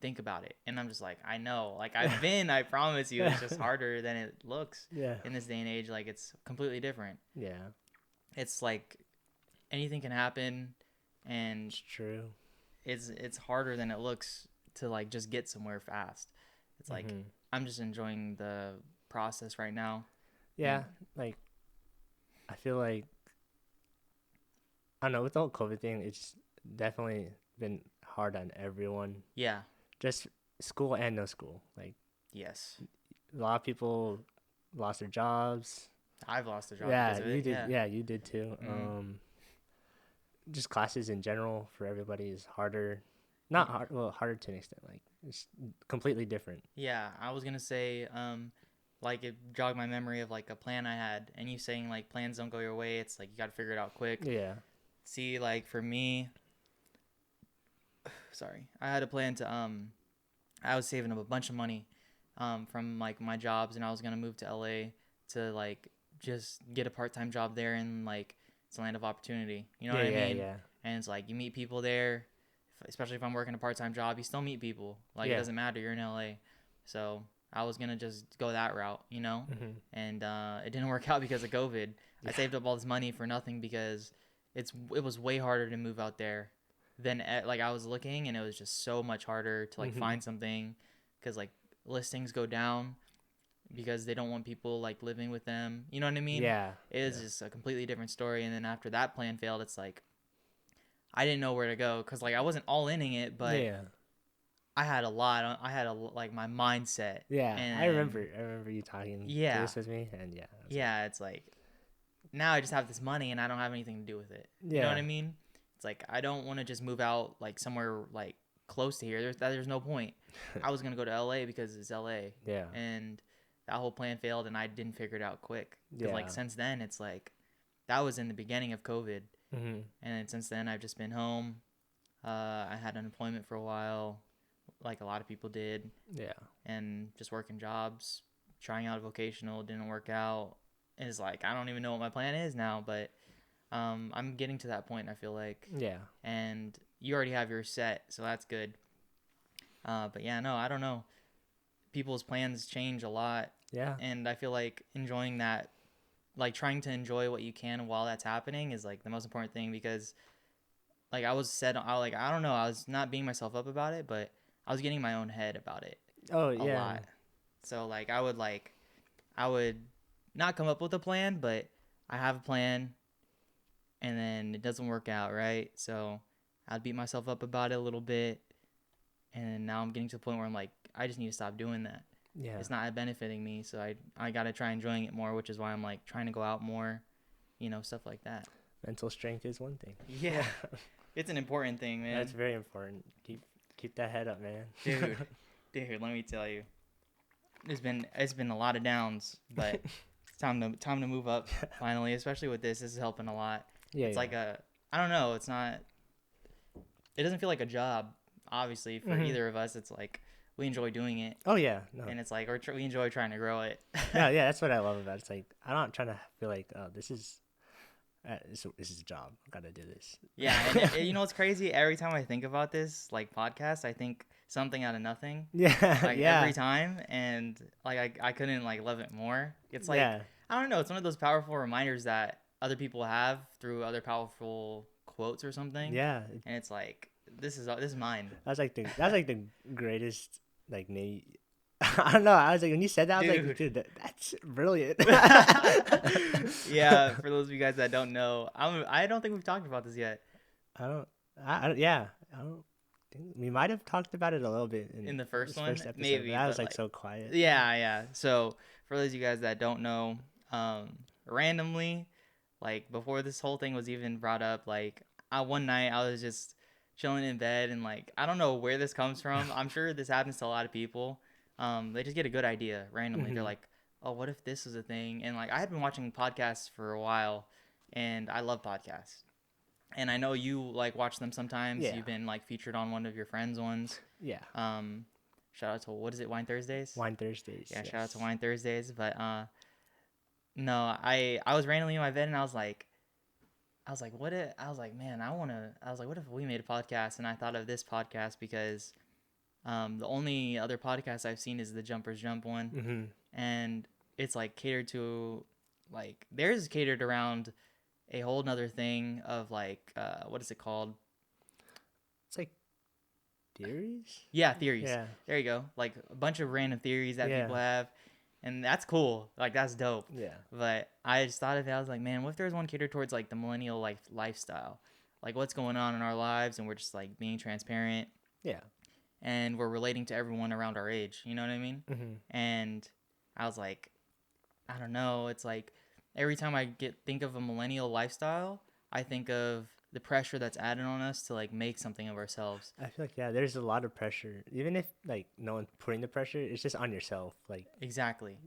think about it. And I'm just like, I know. Like I've been, I promise you, it's just harder than it looks Yeah. in this day and age. Like it's completely different. Yeah. It's like anything can happen and It's true. it's harder than it looks to like just get somewhere fast. It's like Hmm. I'm just enjoying the process right now. Yeah. And Like I feel like I don't know with the whole COVID thing, it's definitely been hard on everyone. yeah, Just school and no school. Like yes. a lot of people lost their jobs. I've lost a job because Yeah, of you it. did. Yeah. Yeah, you did too. Mm. Just classes in general for everybody is harder. Not hard. Well, harder to an extent. Like it's completely different. Yeah, I was gonna say, like it jogged my memory of like a plan I had, and you saying like plans don't go your way. It's like you gotta figure it out quick. Yeah. See, like for me, sorry, I had a plan to I was saving up a bunch of money, from like my jobs, and I was gonna move to LA to like just get a part time job there, and like it's a land of opportunity. You know Yeah. what I Yeah. mean? Yeah. And it's like you meet people there, especially if I'm working a part time job, you still meet people. Like it Yeah. doesn't matter, you're in LA. So I was gonna just go that route. Hmm. And it didn't work out because of COVID. I Yeah. saved up all this money for nothing because it was way harder to move out there than like I was looking, and it was just so much harder to like Hmm. find something because like listings go down because they don't want people like living with them. You know what I mean? Yeah. It was Yeah. just a completely different story. And then after that plan failed, it's like I didn't know where to go because like I wasn't all inning it, but Yeah. I had a lot. I had like my mindset, Yeah. I remember. and I remember you talking to yeah, this with me, and yeah. I was like, yeah. It's like now I just have this money and I don't have anything to do with it. You know what yeah. I mean? It's like I don't want to just move out like somewhere like close to here. There's no point. I was gonna go to LA because it's LA, Yeah. and that whole plan failed, and I didn't figure it out quick. Because like Yeah. since then, it's like that was in the beginning of COVID, Hmm. and then since then I've just been home. I had unemployment for a while, like a lot of people did, Yeah. and just working jobs, trying out a vocational, didn't work out. And it's like I don't even know what my plan is now, but I'm getting to that point. I feel like, Yeah. and you already have yours set, so that's good. But yeah, no, I don't know. People's plans change a lot, Yeah. and I feel like enjoying that, like trying to enjoy what you can while that's happening, is like the most important thing because like I don't know, I was not being myself up about it, but I was getting in my own head about it Oh a yeah. lot. So I would not come up with a plan, but I have a plan and then it doesn't work out, right? So I'd beat myself up about it a little bit, and now I'm getting to the point where I'm like, I just need to stop doing that. Yeah. It's not benefiting me, so I got to try enjoying it more, which is why I'm like trying to go out more, stuff like that. mental strength is one thing. Yeah, it's an important thing, man. That's very important. Keep that head up, man. Dude, dude, let me tell you, it's been a lot of downs, but it's time to move up finally. Especially with this is helping a lot. Yeah, It's yeah. like I don't know. It's not. It doesn't feel like a job, obviously, for Mhm. either of us. It's like we enjoy doing it, Oh yeah, no, and it's like we enjoy trying to grow it. no, yeah. That's what I love about it. It's like I'm not trying to feel like, oh, this is a job. I gotta do this. Yeah, and you know what's crazy? Every time I think about this, like podcast, I think something out of nothing, Yeah, like yeah, every time, and like I couldn't like love it more. It's like yeah, I don't know. It's one of those powerful reminders that other people have through other powerful quotes or something, yeah. and it's like this is mine, That's like the greatest like name. I don't know. I was like when you said that, I was like, dude. dude, that's brilliant. Yeah, for those of you guys that don't know, I don't think we've talked about this yet I don't. Yeah. I don't think we might have talked about it a little bit in in the first this one, first episode. maybe, But I was but like like so quiet. yeah, yeah. So for those of you guys that don't know, randomly, like before this whole thing was even brought up, like one night I was just chilling in bed and like I don't know where this comes from. I'm sure this happens to a lot of people. They just get a good idea randomly. They're Hmm. like, oh, what if this was a thing? And like I had been watching podcasts for a while, and I love podcasts. And I know you like watch them sometimes. Yeah. You've been like featured on one of your friends' ones. Yeah. Um, shout out to what is it, Wine Thursdays? Wine Thursdays. Yeah, shout out to Yes. Wine Thursdays. But no, I was randomly in my bed and I was like, what if I was like, man, I was like, what if we made a podcast? And I thought of this podcast because the only other podcast I've seen is the Jumpers Jump one, Hmm. and it's like catered to like theirs is catered around a whole nother thing of like what is it called? It's like theories. Yeah, theories. Yeah. There you go. Like a bunch of random theories that Yeah. people have. And that's cool. Like that's dope. Yeah. But I just thought of it. I was like, man, what if there was one catered towards like the millennial lifestyle? Like what's going on in our lives and we're just like being transparent Yeah. and we're relating to everyone around our age. You know what I mean? Hmm. And I was like, I don't know. It's like every time I think of a millennial lifestyle, I think of the pressure that's added on us to like make something of ourselves. I feel like yeah, there's a lot of pressure. Even if like no one's putting the pressure, it's just on yourself. Like Exactly.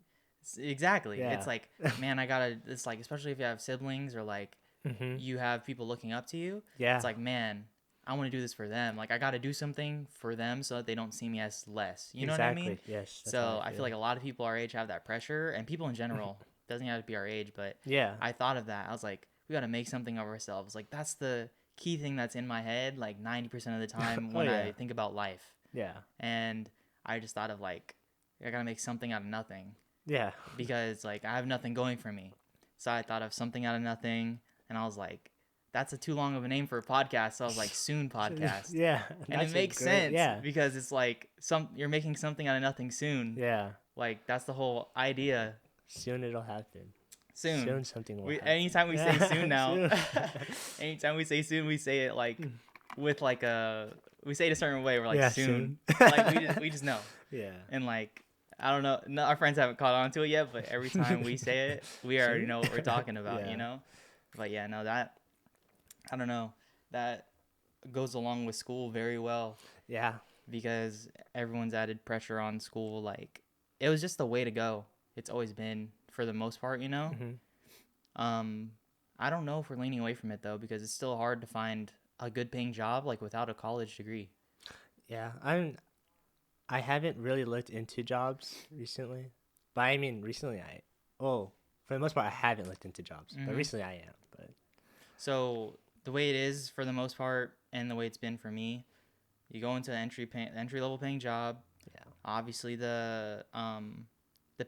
Exactly. yeah. It's like, man, I gotta. It's like, especially if you have siblings or like Hmm. you have people looking up to you. Yeah. It's like, man, I want to do this for them. Like, I gotta do something for them so that they don't see me as less. You know what I mean? Yes. That's So how I feel like a lot of people our age have that pressure, and people in general doesn't have to be our age, but yeah. I thought of that. I was like, we gotta make something of ourselves. Like that's the key thing that's in my head, like 90% of the time Oh, when yeah. I think about life. Yeah. And I just thought of like, I gotta make something out of nothing Yeah. because like I have nothing going for me. So I thought of something out of nothing, and I was like, that's a too long of a name for a podcast. So I was like, Soon Podcast. Yeah. And That's it a makes great- sense Yeah. because it's like you're making something out of nothing soon. Yeah. Like that's the whole idea. Soon it'll happen. Soon. Soon something will happen. Anytime we say Yeah, soon now, soon. anytime we say soon, we say it like with like we say it a certain way. We're like Yeah, soon. soon. Like we just know. Yeah. And like I don't know, no, our friends haven't caught on to it yet, but every time we say it, we already Soon? know what we're talking about, Yeah. you know? But yeah, no, that I don't know. That goes along with school very well Yeah. because everyone's added pressure on school. Like it was just the way to go. It's always been for the most part, you know? Hmm. I don't know if we're leaning away from it though because it's still hard to find a good paying job like without a college degree. Yeah. I haven't really looked into jobs recently, but I mean recently for the most part I haven't looked into jobs, but Mhm. recently I am. But So the way it is for the most part, and the way it's been for me, you go into an entry level paying job. yeah. Obviously, the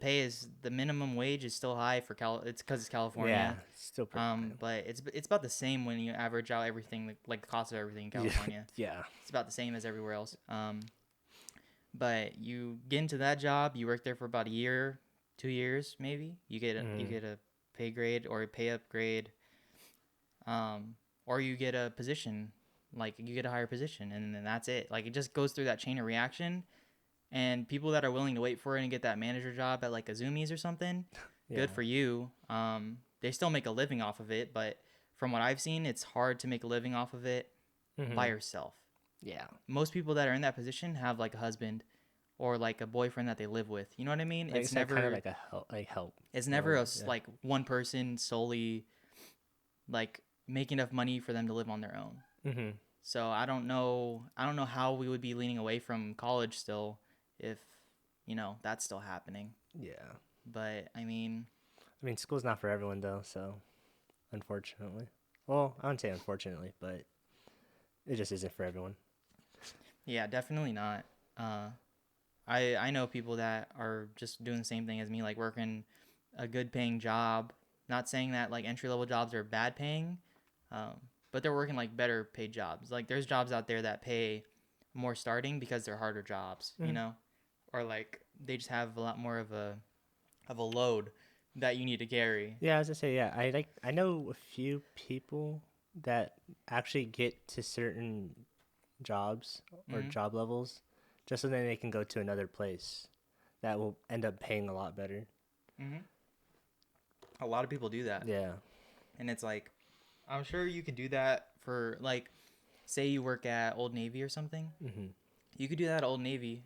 pay is the minimum wage is still high for It's because it's Yeah. California. It's still pretty high. But it's about the same when you average out everything like the cost of everything in California. Yeah. It's about the same as everywhere else. But you get into that job, you work there for about a year, 2 years maybe. You get a pay grade or a pay upgrade, or you get a position, like you get a higher position, and then that's it. Like it just goes through that chain of reaction. And people that are willing to wait for it and get that manager job at like a Zoomies or something, Yeah. good for you. They still make a living off of it, but from what I've seen, it's hard to make a living off of it by Mm-hmm. yourself. Yeah. Most people that are in that position have like a husband or like a boyfriend that they live with. You know what I mean? Like it's like kind of like a help. It's In a never way. Yeah. like one person solely like make enough money for them to live on their own. Mm-hmm. So I don't know how we would be leaning away from college still if that's still happening. Yeah. But I mean, I mean, school's not for everyone though, so unfortunately. Well, I wouldn't say unfortunately, but it just isn't for everyone. yeah, definitely not. Uh, I know people that are just doing the same thing as me, like working a good paying job. Not saying that like entry level jobs are bad paying, um, but they're working like better paid jobs. Like there's jobs out there that pay more starting because they're harder jobs, Mm. or like they just have a lot more of a load that you need to carry. Yeah, I was gonna say, yeah, I know a few people that actually get to certain jobs or Hmm. job levels just so then they can go to another place that will end up paying a lot better. Hmm. A lot of people do that, Yeah. and it's like I'm sure you could do that for like say you work at Old Navy or something. Mm-hmm. You could do that at Old Navy.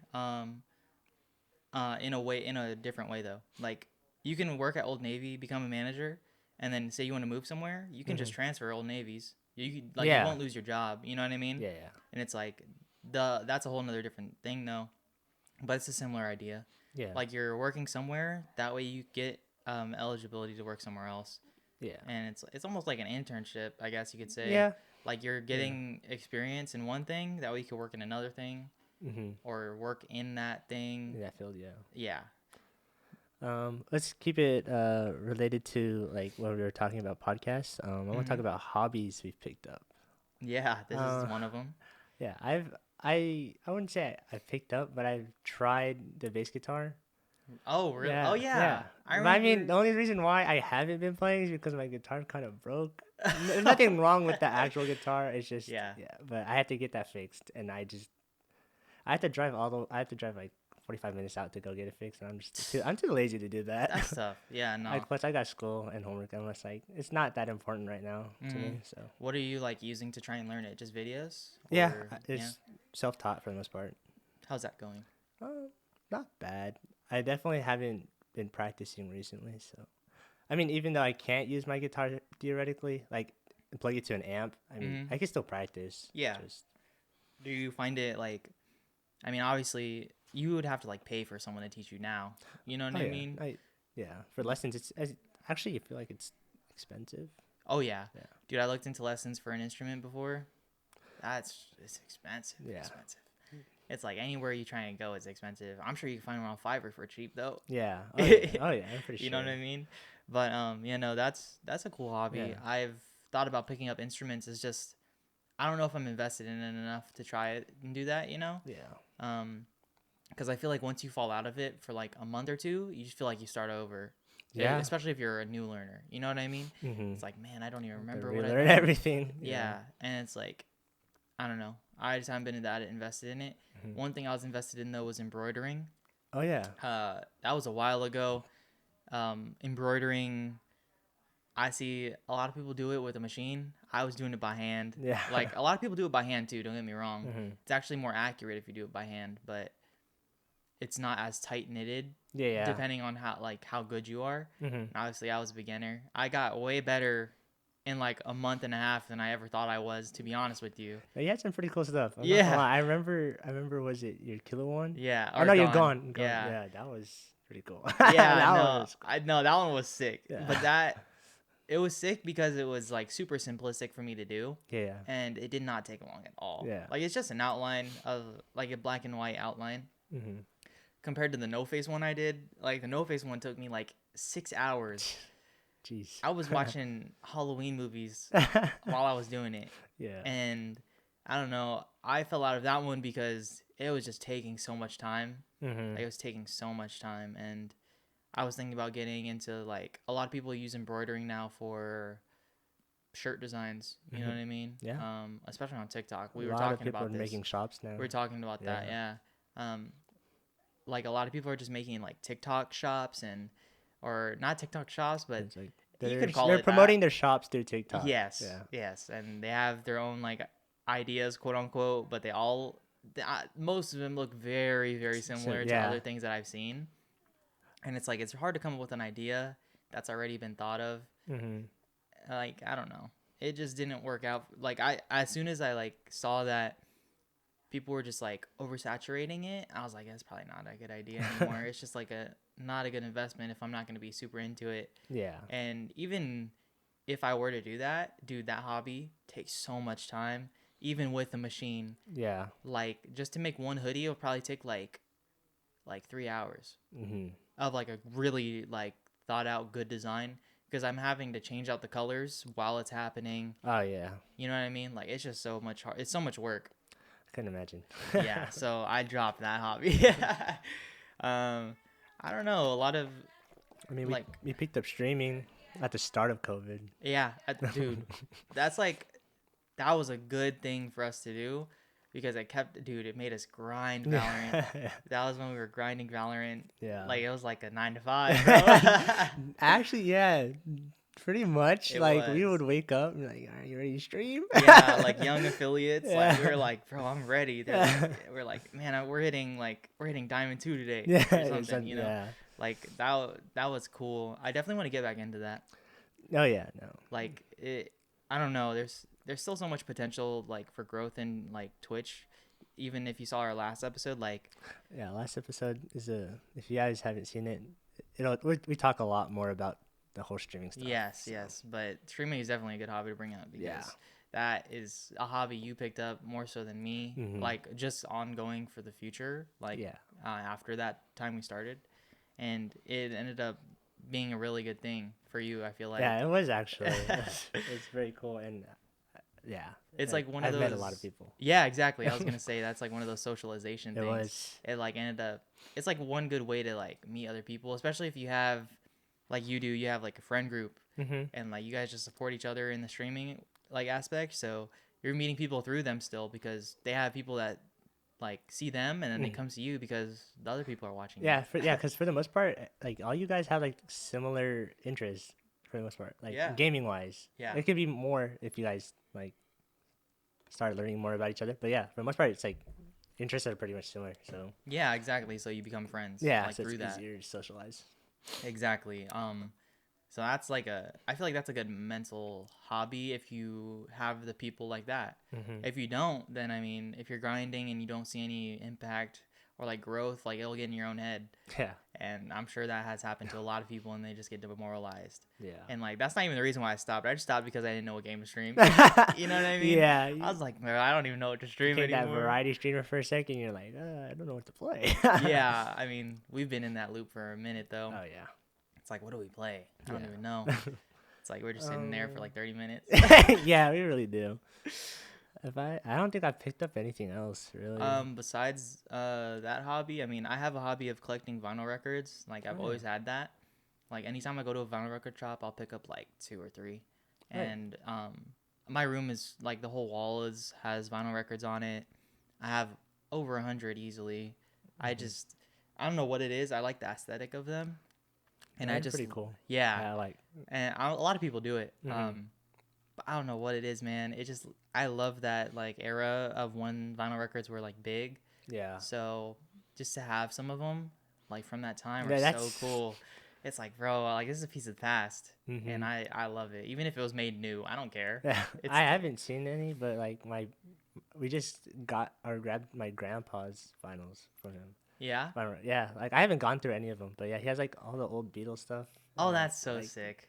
In a different way though. Like you can work at Old Navy, become a manager, and then say you want to move somewhere, you can Mm-hmm. just transfer Old Navies. You Yeah. won't lose your job. You know what I mean? Yeah. Yeah. And it's like that's a whole nother different thing though. But it's a similar idea. Yeah. Like you're working somewhere, that way you get eligibility to work somewhere else, Yeah. and it's almost like an internship, I guess you could say. Yeah. Like you're Yeah. getting experience in one thing, that way you could work in another thing Mm-hmm. or work in that thing. In that field, yeah. Yeah. Let's keep it related to like when we were talking about podcasts. I want to talk Hmm. about hobbies we've picked up. Yeah, this is Uh, one of them. yeah, I wouldn't say I picked up, but I've tried the bass guitar. Oh, really? Oh, Yeah, yeah. yeah. I But I mean, remember. the only reason why I haven't been playing is because my guitar kind of broke. There's nothing wrong with the actual guitar. It's just Yeah. yeah, but I had to get that fixed, and I have to drive I have to drive like 45 minutes out to go get it fixed, and I'm too lazy to do that. That's tough. Yeah, no. Like plus I got school and homework, and it's like it's not that important right now to Hmm. me. So What are you like using to try and learn it? Just videos? yeah, Or, yeah. it's self-taught for the most part. How's that going? Uh, Not bad. I definitely haven't been practicing recently, so I mean, even though I can't use my guitar theoretically, like plug it to an amp, I mean, Hmm. I can still practice. Yeah. Just Do you find it like, I mean, obviously, you would have to like pay for someone to teach you now. You know what oh I yeah, mean? yeah for lessons actually I feel like it's expensive. Oh, yeah. Yeah, Dude, I looked into lessons for an instrument before. It's expensive. yeah, Expensive. It's like anywhere you try and go, it's expensive. I'm sure you can find one on Fiverr for cheap though. yeah. Oh yeah, oh yeah. I'm pretty You sure. know what I mean? But that's a cool hobby. Yeah, I've thought about picking up instruments. It's just I don't know if I'm invested in it enough to try it and do that. yeah, Because I feel like once you fall out of it for like a month or two, you just feel like you start over. yeah. Especially if you're a new learner. You know what I mean? Mm-hmm. It's like, man, I don't even To remember what I relearn learned. everything. Yeah, and it's like, I don't know. I just haven't been that invested in it. Mhm. One thing I was invested in though was embroidering. Oh yeah. That was a while ago. Embroidering, I see a lot of people do it with a machine. I was doing it by hand. Yeah. Like a lot of people do it by hand too. Don't get me wrong. Hmm. It's actually more accurate if you do it by hand, but it's not as tight knitted Yeah, yeah. depending on how good you are. Hmm. Obviously, I was a beginner. I got way better in like a month and a half than I ever thought I was. To be honest with you. You had some pretty cool stuff. I'm not gonna Yeah. lie. I remember. Was it your killer one? Yeah. Oh Or no, you're gone. gone. Gone. Yeah. Yeah, that was pretty cool. Yeah. That one No. was cool. I know that one was sick. Yeah. But it was sick because it was like super simplistic for me to do. Yeah, And it did not take long at all. Yeah. Like it's just an outline of like a black and white outline yeah. Hmm. compared to the no face one I did. Like the no face one took me like 6 hours. Jeez. I was watching Halloween movies while I was doing it. Yeah. And I don't know, I fell out of that one because it was just taking so much time. Hmm. Like it was taking so much time, and I was thinking about getting into like a lot of people use embroidering now for shirt designs. You know Mhm. what I mean? Yeah. Especially on TikTok. A We were lot of talking people are about this. making shops now. We were talking about that. Yeah. Yeah. Like a lot of people are just making like TikTok shops or not TikTok shops, but It's like You They're can call they're it that. promoting their shops through TikTok. Yes, Yeah. yes, and they have their own like ideas, quote unquote, but most of them look very, very So, similar to yeah. other things that I've seen. And it's like it's hard to come up with an idea that's already been thought of. Mhm. Like I don't know, it just didn't work out. Like I, as soon as I like saw that people were just like oversaturating it, I was like, that's probably not a good idea anymore. It's just like a not a good investment if I'm not going to be super into it. Yeah. And even if I were to do that, dude, that hobby takes so much time, even with the machine. Yeah. Like just to make one hoodie, it'll probably take like 3 hours Mhm. of like a really like thought out good design because I'm having to change out the colors while it's happening. Oh yeah. You know what I mean? Like it's just so much hard. It's so much work. I couldn't imagine. Yeah, so I dropped that hobby. um, I don't know. A lot of I mean, like, we picked up streaming at the start of COVID. yeah, dude, that's like that was a good thing for us to do because it made us grind Valorant. That was when we were grinding Valorant. Yeah. Like it was like a 9 to 5, bro. Actually, yeah, pretty much. It Like we was. would wake up and like, are you ready to stream? Yeah, like young affiliates. Yeah. Like we were like, bro, I'm ready. We're like, man, we're hitting Diamond 2 today Yeah, or something. You know, yeah. like that was cool. I definitely want to get back into that. Oh yeah, no. Like it, I don't know. There's still so much potential like for growth in like Twitch. Even if you saw our last episode, like Yeah, last episode is a. If you guys haven't seen it, we talk a lot more about the whole streaming stuff. yes, so. yes, but streaming is definitely a good hobby to bring up because Yeah. that is a hobby you picked up more so than me. Mhm. Like just ongoing for the future. Like Yeah. after that time we started, and it ended up being a really good thing for you. I feel like Yeah, it was actually. It's very cool and yeah. it's like one of I've those. met a lot of people. Yeah, exactly. I was gonna say that's like one of those socialization It things. was. It like ended up. It's like one good way to like meet other people, especially if you have, like you do, you have like a friend group, Mhm. and like you guys just support each other in the streaming like aspect. So you're meeting people through them still because they have people that like see them, and then they Mm. come to you because the other people are watching. Yeah, because for the most part, like all you guys have like similar interests for the most part, like Yeah. gaming wise. Yeah. It could be more if you guys like start learning more about each other. But yeah, for the most part, it's like interests are pretty much similar. So Yeah, exactly. So you become friends. yeah, like so through it's that. easier to socialize. Exactly. So that's like I feel like that's a good mental hobby if you have the people like that. Mhm. If you don't, then I mean, if you're grinding and you don't see any impact or like growth, like it'll get in your own head. Yeah, And I'm sure that has happened to a lot of people and they just get demoralized. yeah. And like that's not even the reason why I stopped. I just stopped because I didn't know what game to stream. You know what I mean? Yeah, I was like, man, I don't even know what to you stream became that anymore. variety streamer for a second. You're like, I don't know what to play. Yeah, I mean, we've been in that loop for a minute though. Oh yeah. It's like, what do we play? I don't Yeah. even know. It's like we're just sitting there for like 30 minutes. Yeah, we really do. I don't think I picked up anything else really. Besides that hobby, I mean, I have a hobby of collecting vinyl records. Like I've Oh, always had that. Like anytime I go to a vinyl record shop, I'll pick up like 2 or 3. Right. And my room is like the whole wall has vinyl records on it. I have over 100 easily. I don't know what it is. I like the aesthetic of them. And They're pretty cool. Yeah. Yeah, like And a lot of people do it. Mhm. But I don't know what it is, man. I love that like era of when vinyl records were like big. yeah. So just to have some of them like from that time Yeah, are so that's- cool. It's like, bro, like this is a piece of the past, Mhm. and I love it. Even if it was made new, I don't care. Yeah, It's- I haven't seen any, but like we just got or grabbed my grandpa's vinyls from him. Yeah. Yeah, like I haven't gone through any of them, but yeah, he has like all the old Beatles stuff. Oh, and, that's so like, sick.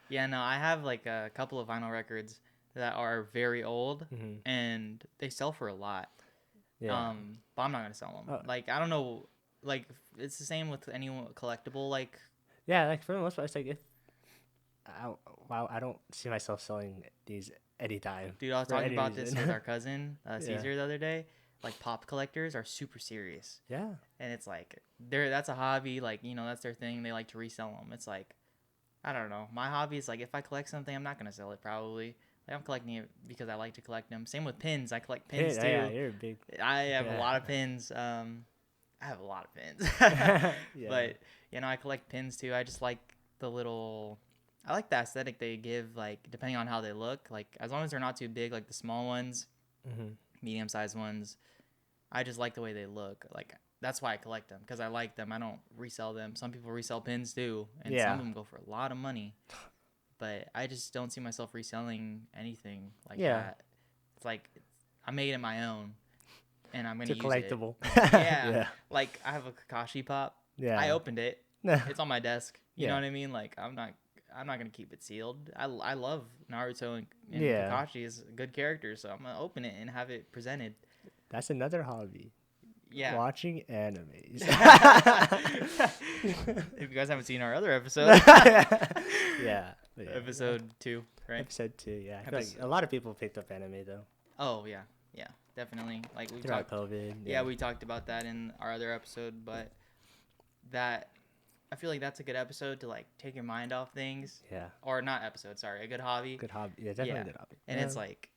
Yeah, no, I have like a couple of vinyl records that are very old, Mhm. and they sell for a lot. Yeah. But I'm not gonna sell them. Oh. Like I don't know, like it's the same with any collectible. Like Yeah, like for the most part, it's like if I don't see myself selling these anytime. dude, I was for talking any about this reason. with our cousin Yeah. Caesar the other day. Like pop collectors are super serious. Yeah. And it's like that's a hobby, like that's their thing. They like to resell them. It's like I don't know, my hobby is like if I collect something, I'm not gonna sell it probably. Like I'm collecting it because I like to collect them. Same with pins. I collect pins too. Yeah, you're a big. I have a Yeah. lot of pins. I have a lot of pins. Yeah. But I collect pins too. I just like the little, I like the aesthetic they give, like depending on how they look. Like as long as they're not too big, like the small ones, Hmm. medium sized ones. I just like the way they look. Like that's why I collect them because I like them. I don't resell them. Some people resell pins too, and some Yeah. of them go for a lot of money. But I just don't see myself reselling anything like Yeah. that. It's like I made it my own, and I'm It's gonna a use it. collectible. Yeah, Yeah. like I have a Kakashi pop. I Yeah. opened it. It's on my desk. You know Yeah. what I mean? Like I'm not gonna keep it sealed. I love Naruto and Yeah. Kakashi is good characters, so I'm gonna open it and have it presented. That's another hobby. Yeah. Watching animes. If you guys haven't seen our other episode, Yeah. Yeah. episode 2, right? Episode 2, yeah. I feel like a lot of people picked up anime though. Oh yeah, yeah, definitely. Like we Throughout talked. COVID. Yeah, we talked about that in our other episode, but that I feel like that's a good episode to like take your mind off things. Yeah. Or not episode, sorry, a good hobby. Good hobby. Yeah, definitely Yeah. a good hobby. And Yeah. it's like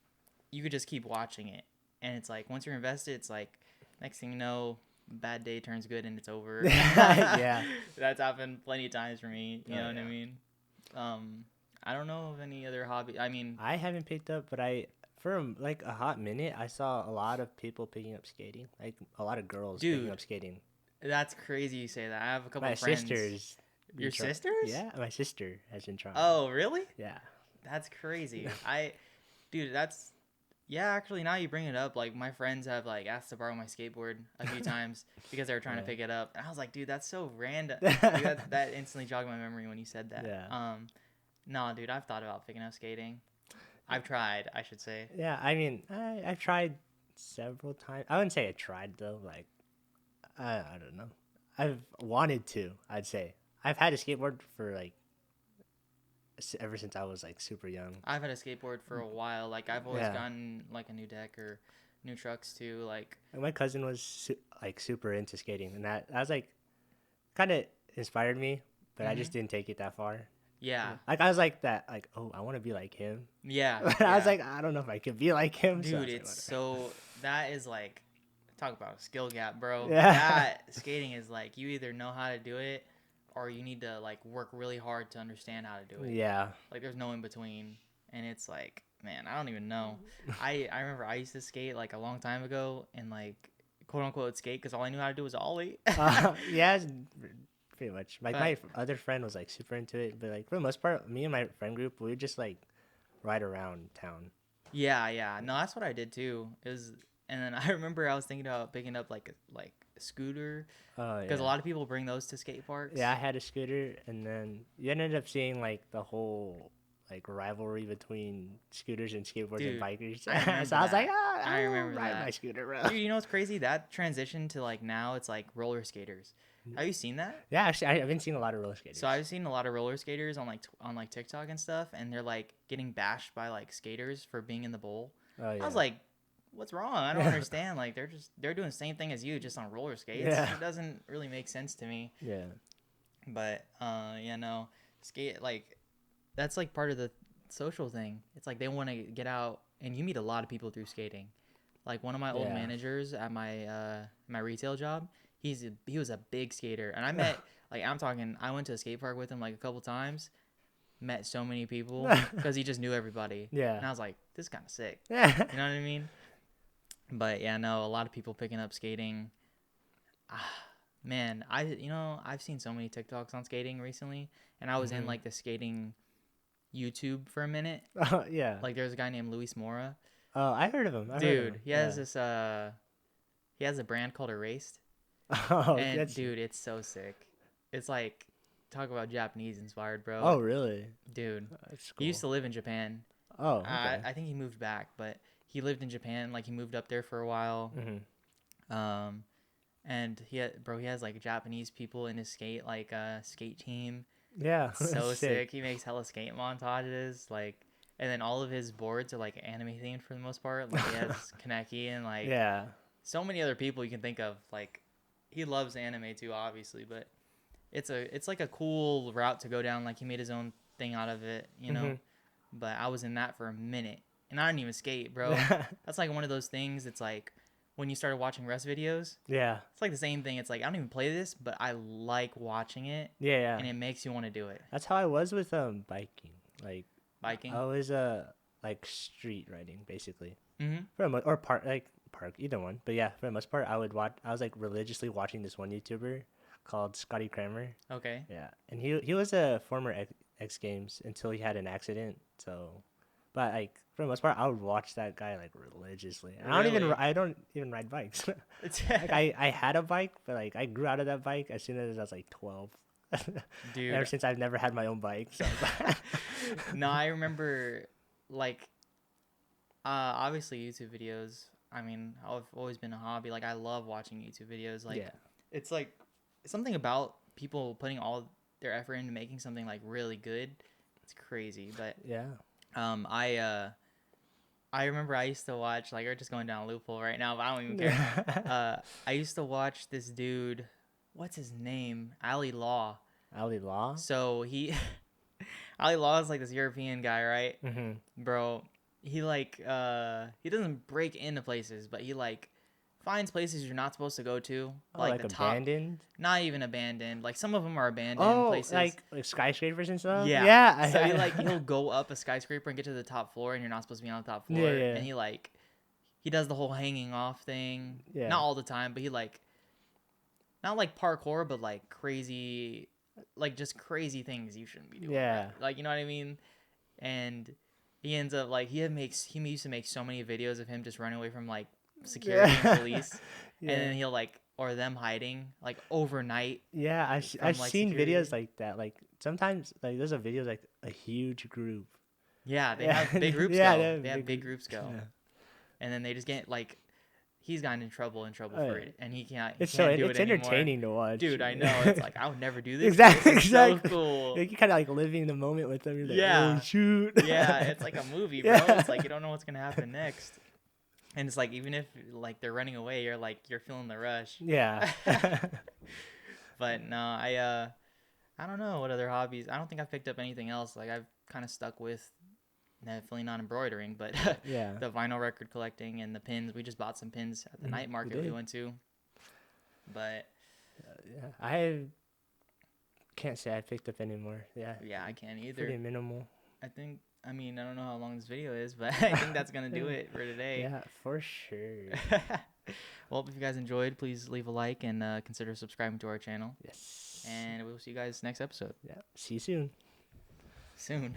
you could just keep watching it, and it's like once you're invested, it's like next thing you know, bad day turns good and it's over. Yeah. That's happened plenty of times for me. You Oh, know what I yeah. mean? I don't know of any other hobby. I mean, I haven't picked up, but for like a hot minute, I saw a lot of people picking up skating. Like a lot of girls picking Dude, up skating. that's crazy you say that. I have a couple My of friends. sisters. been Your try- sisters? Yeah, my sister has been trying. Oh, really? Yeah. That's crazy. Dude, that's yeah. Actually, now you bring it up, like my friends have like asked to borrow my skateboard a few times because they were trying to Yeah. pick it up, and I was like, dude, that's so random. Like, that instantly jogged my memory when you said that. Yeah. No, dude, I've thought about picking up skating. I've tried, I should say. Yeah, I mean, I've tried several times. I wouldn't say I tried though. Like, I don't know. I've wanted to. I'd say I've had a skateboard for like ever since I was like super young. I've had a skateboard for a while. Like I've always Yeah. gotten like a new deck or new trucks too. Like And my cousin was like super into skating, and that was like kind of inspired me, but I just didn't take it that far. yeah, Like I was like that, like, oh, I want to be like him. yeah. But I was yeah. like, I don't know if I could be like him. so I Dude, was like, it's whatever. so that is like talk about a skill gap, bro. Yeah. That skating is like you either know how to do it or you need to like work really hard to understand how to do it. Yeah. Like there's no in between, and it's like, man, I don't even know. I remember I used to skate like a long time ago and like quote unquote skate because all I knew how to do was ollie. Yeah, pretty much. Like But- my other friend was like super into it, but like for the most part, me and my friend group, we would just like ride around town. Yeah. No, that's what I did too. And then I remember I was thinking about picking up like a scooter Oh because yeah. a lot of people bring those to skate parks. Yeah, I had a scooter, and then you ended up seeing like the whole like rivalry between scooters and skateboards Dude, and bikers. I remember So I was like, that. I I remember ride that. my scooter, bro. Dude, you know what's crazy? That transition to like now it's like roller skaters. Have you seen that? Yeah, actually, I've been seeing a lot of roller skaters. So I've seen a lot of roller skaters on like TikTok and stuff, and they're like getting bashed by like skaters for being in the bowl. Oh yeah. I was like, what's wrong? I don't understand. Like they're doing the same thing as you, just on roller skates. Yeah. It doesn't really make sense to me. yeah. But yeah, no, skate like that's like part of the social thing. It's like they want to get out, and you meet a lot of people through skating. Like one of my old Yeah. managers at my retail job, he was a big skater, and I met like I went to a skate park with him like a couple times, met so many people because he just knew everybody. Yeah. And I was like, this is kind of sick. Yeah. You know what I mean? But yeah, no, a lot of people picking up skating. Man, I've seen so many TikToks on skating recently, and I was in like the skating YouTube for a minute. Oh, yeah. Like there's a guy named Luis Mora. Oh, I heard of him. Dude, he has this he has a brand called Erased. Oh, And that's... dude, it's so sick. It's like talk about Japanese inspired, bro. Oh, really? Dude. That's He used to live in Japan. Oh, okay. I think he moved back, but he lived in Japan, like he moved up there for a while. Mm-hmm. And he has like Japanese people in his skate team. Yeah. So sick. He makes hella skate montages, like, and then all of his boards are like anime themed for the most part. Like he has Kaneki and like Yeah. so many other people you can think of. Like he loves anime too, obviously, but it's like a cool route to go down. Like he made his own thing out of it, you know. Mhm. But I was in that for a minute, and I didn't even skate, bro. That's like one of those things. It's like when you started watching Rust videos. Yeah. It's like the same thing. It's like I don't even play this, but I like watching it, Yeah, yeah. and it makes you want to do it. That's how I was with biking. Like Biking. I was like street riding basically. Mm-hmm. Or park, either one. But yeah, for the most part, I was like religiously watching this one YouTuber called Scotty Kramer. Okay. Yeah, and he was a former X Games until he had an accident. So, but like for the most part, I would watch that guy like religiously. And Really? I don't even ride bikes. It's Like I had a bike, but like I grew out of that bike as soon as I was like 12. Ever dude. since I've never had my own bike. So No, I remember like obviously YouTube videos. I mean, I've always been a hobby. Like I love watching YouTube videos. Like yeah, it's like something about people putting all their effort into making something like really good. It's crazy. But yeah. um I uh I remember I used to watch, like, we're just going down a loophole right now, but I don't even care. I used to watch this dude, what's his name? Ali Law. Ali Law. So Ali Law is like this European guy, right? Mm-hmm. Bro, he doesn't break into places, but he like finds places you're not supposed to go to, Oh, like like the top, abandoned. not even abandoned. Like some of them are abandoned Oh, places. like skyscrapers and stuff. Yeah. Yeah. So he'll go up a skyscraper and get to the top floor, and you're not supposed to be on the top floor. Yeah, yeah. And he does the whole hanging off thing. Yeah. Not all the time, but he like not like parkour, but like crazy, like just crazy things you shouldn't be doing. Yeah. Right? Like you know what I mean? And he ends up like he used to make so many videos of him just running away from like security Yeah. and police, Yeah. and then he'll like or them hiding like overnight. Yeah, I've like, seen security. videos like that. Like sometimes like there's a video like a huge group. Yeah, they Yeah. have big groups Yeah, go. They have big groups go. Yeah. And then they just get like he's gotten in trouble Oh, for yeah. it, and he can't It's do it's it anymore. entertaining to watch. Dude, I know. It's like I would never do this. Exactly, This is so exactly. cool. Like, you kind of like living the moment with them. You're like, Yeah. oh shoot. Yeah, it's like a movie, bro. Yeah. It's like you don't know what's gonna happen next. And it's like even if like they're running away, you're feeling the rush. Yeah. But no, I don't know what other hobbies. I don't think I've picked up anything else. Like I've kind of stuck with definitely not embroidering, but Yeah. the vinyl record collecting and the pins. We just bought some pins at the night market we did. went to. But Yeah. I can't say I picked up anymore. Yeah. yeah, I can't either. Pretty minimal. I mean, I don't know how long this video is, but I think that's going to do it for today. Yeah, for sure. Well, if you guys enjoyed, please leave a like and consider subscribing to our channel. Yes. And we'll see you guys next episode. Yeah. See you soon. Soon.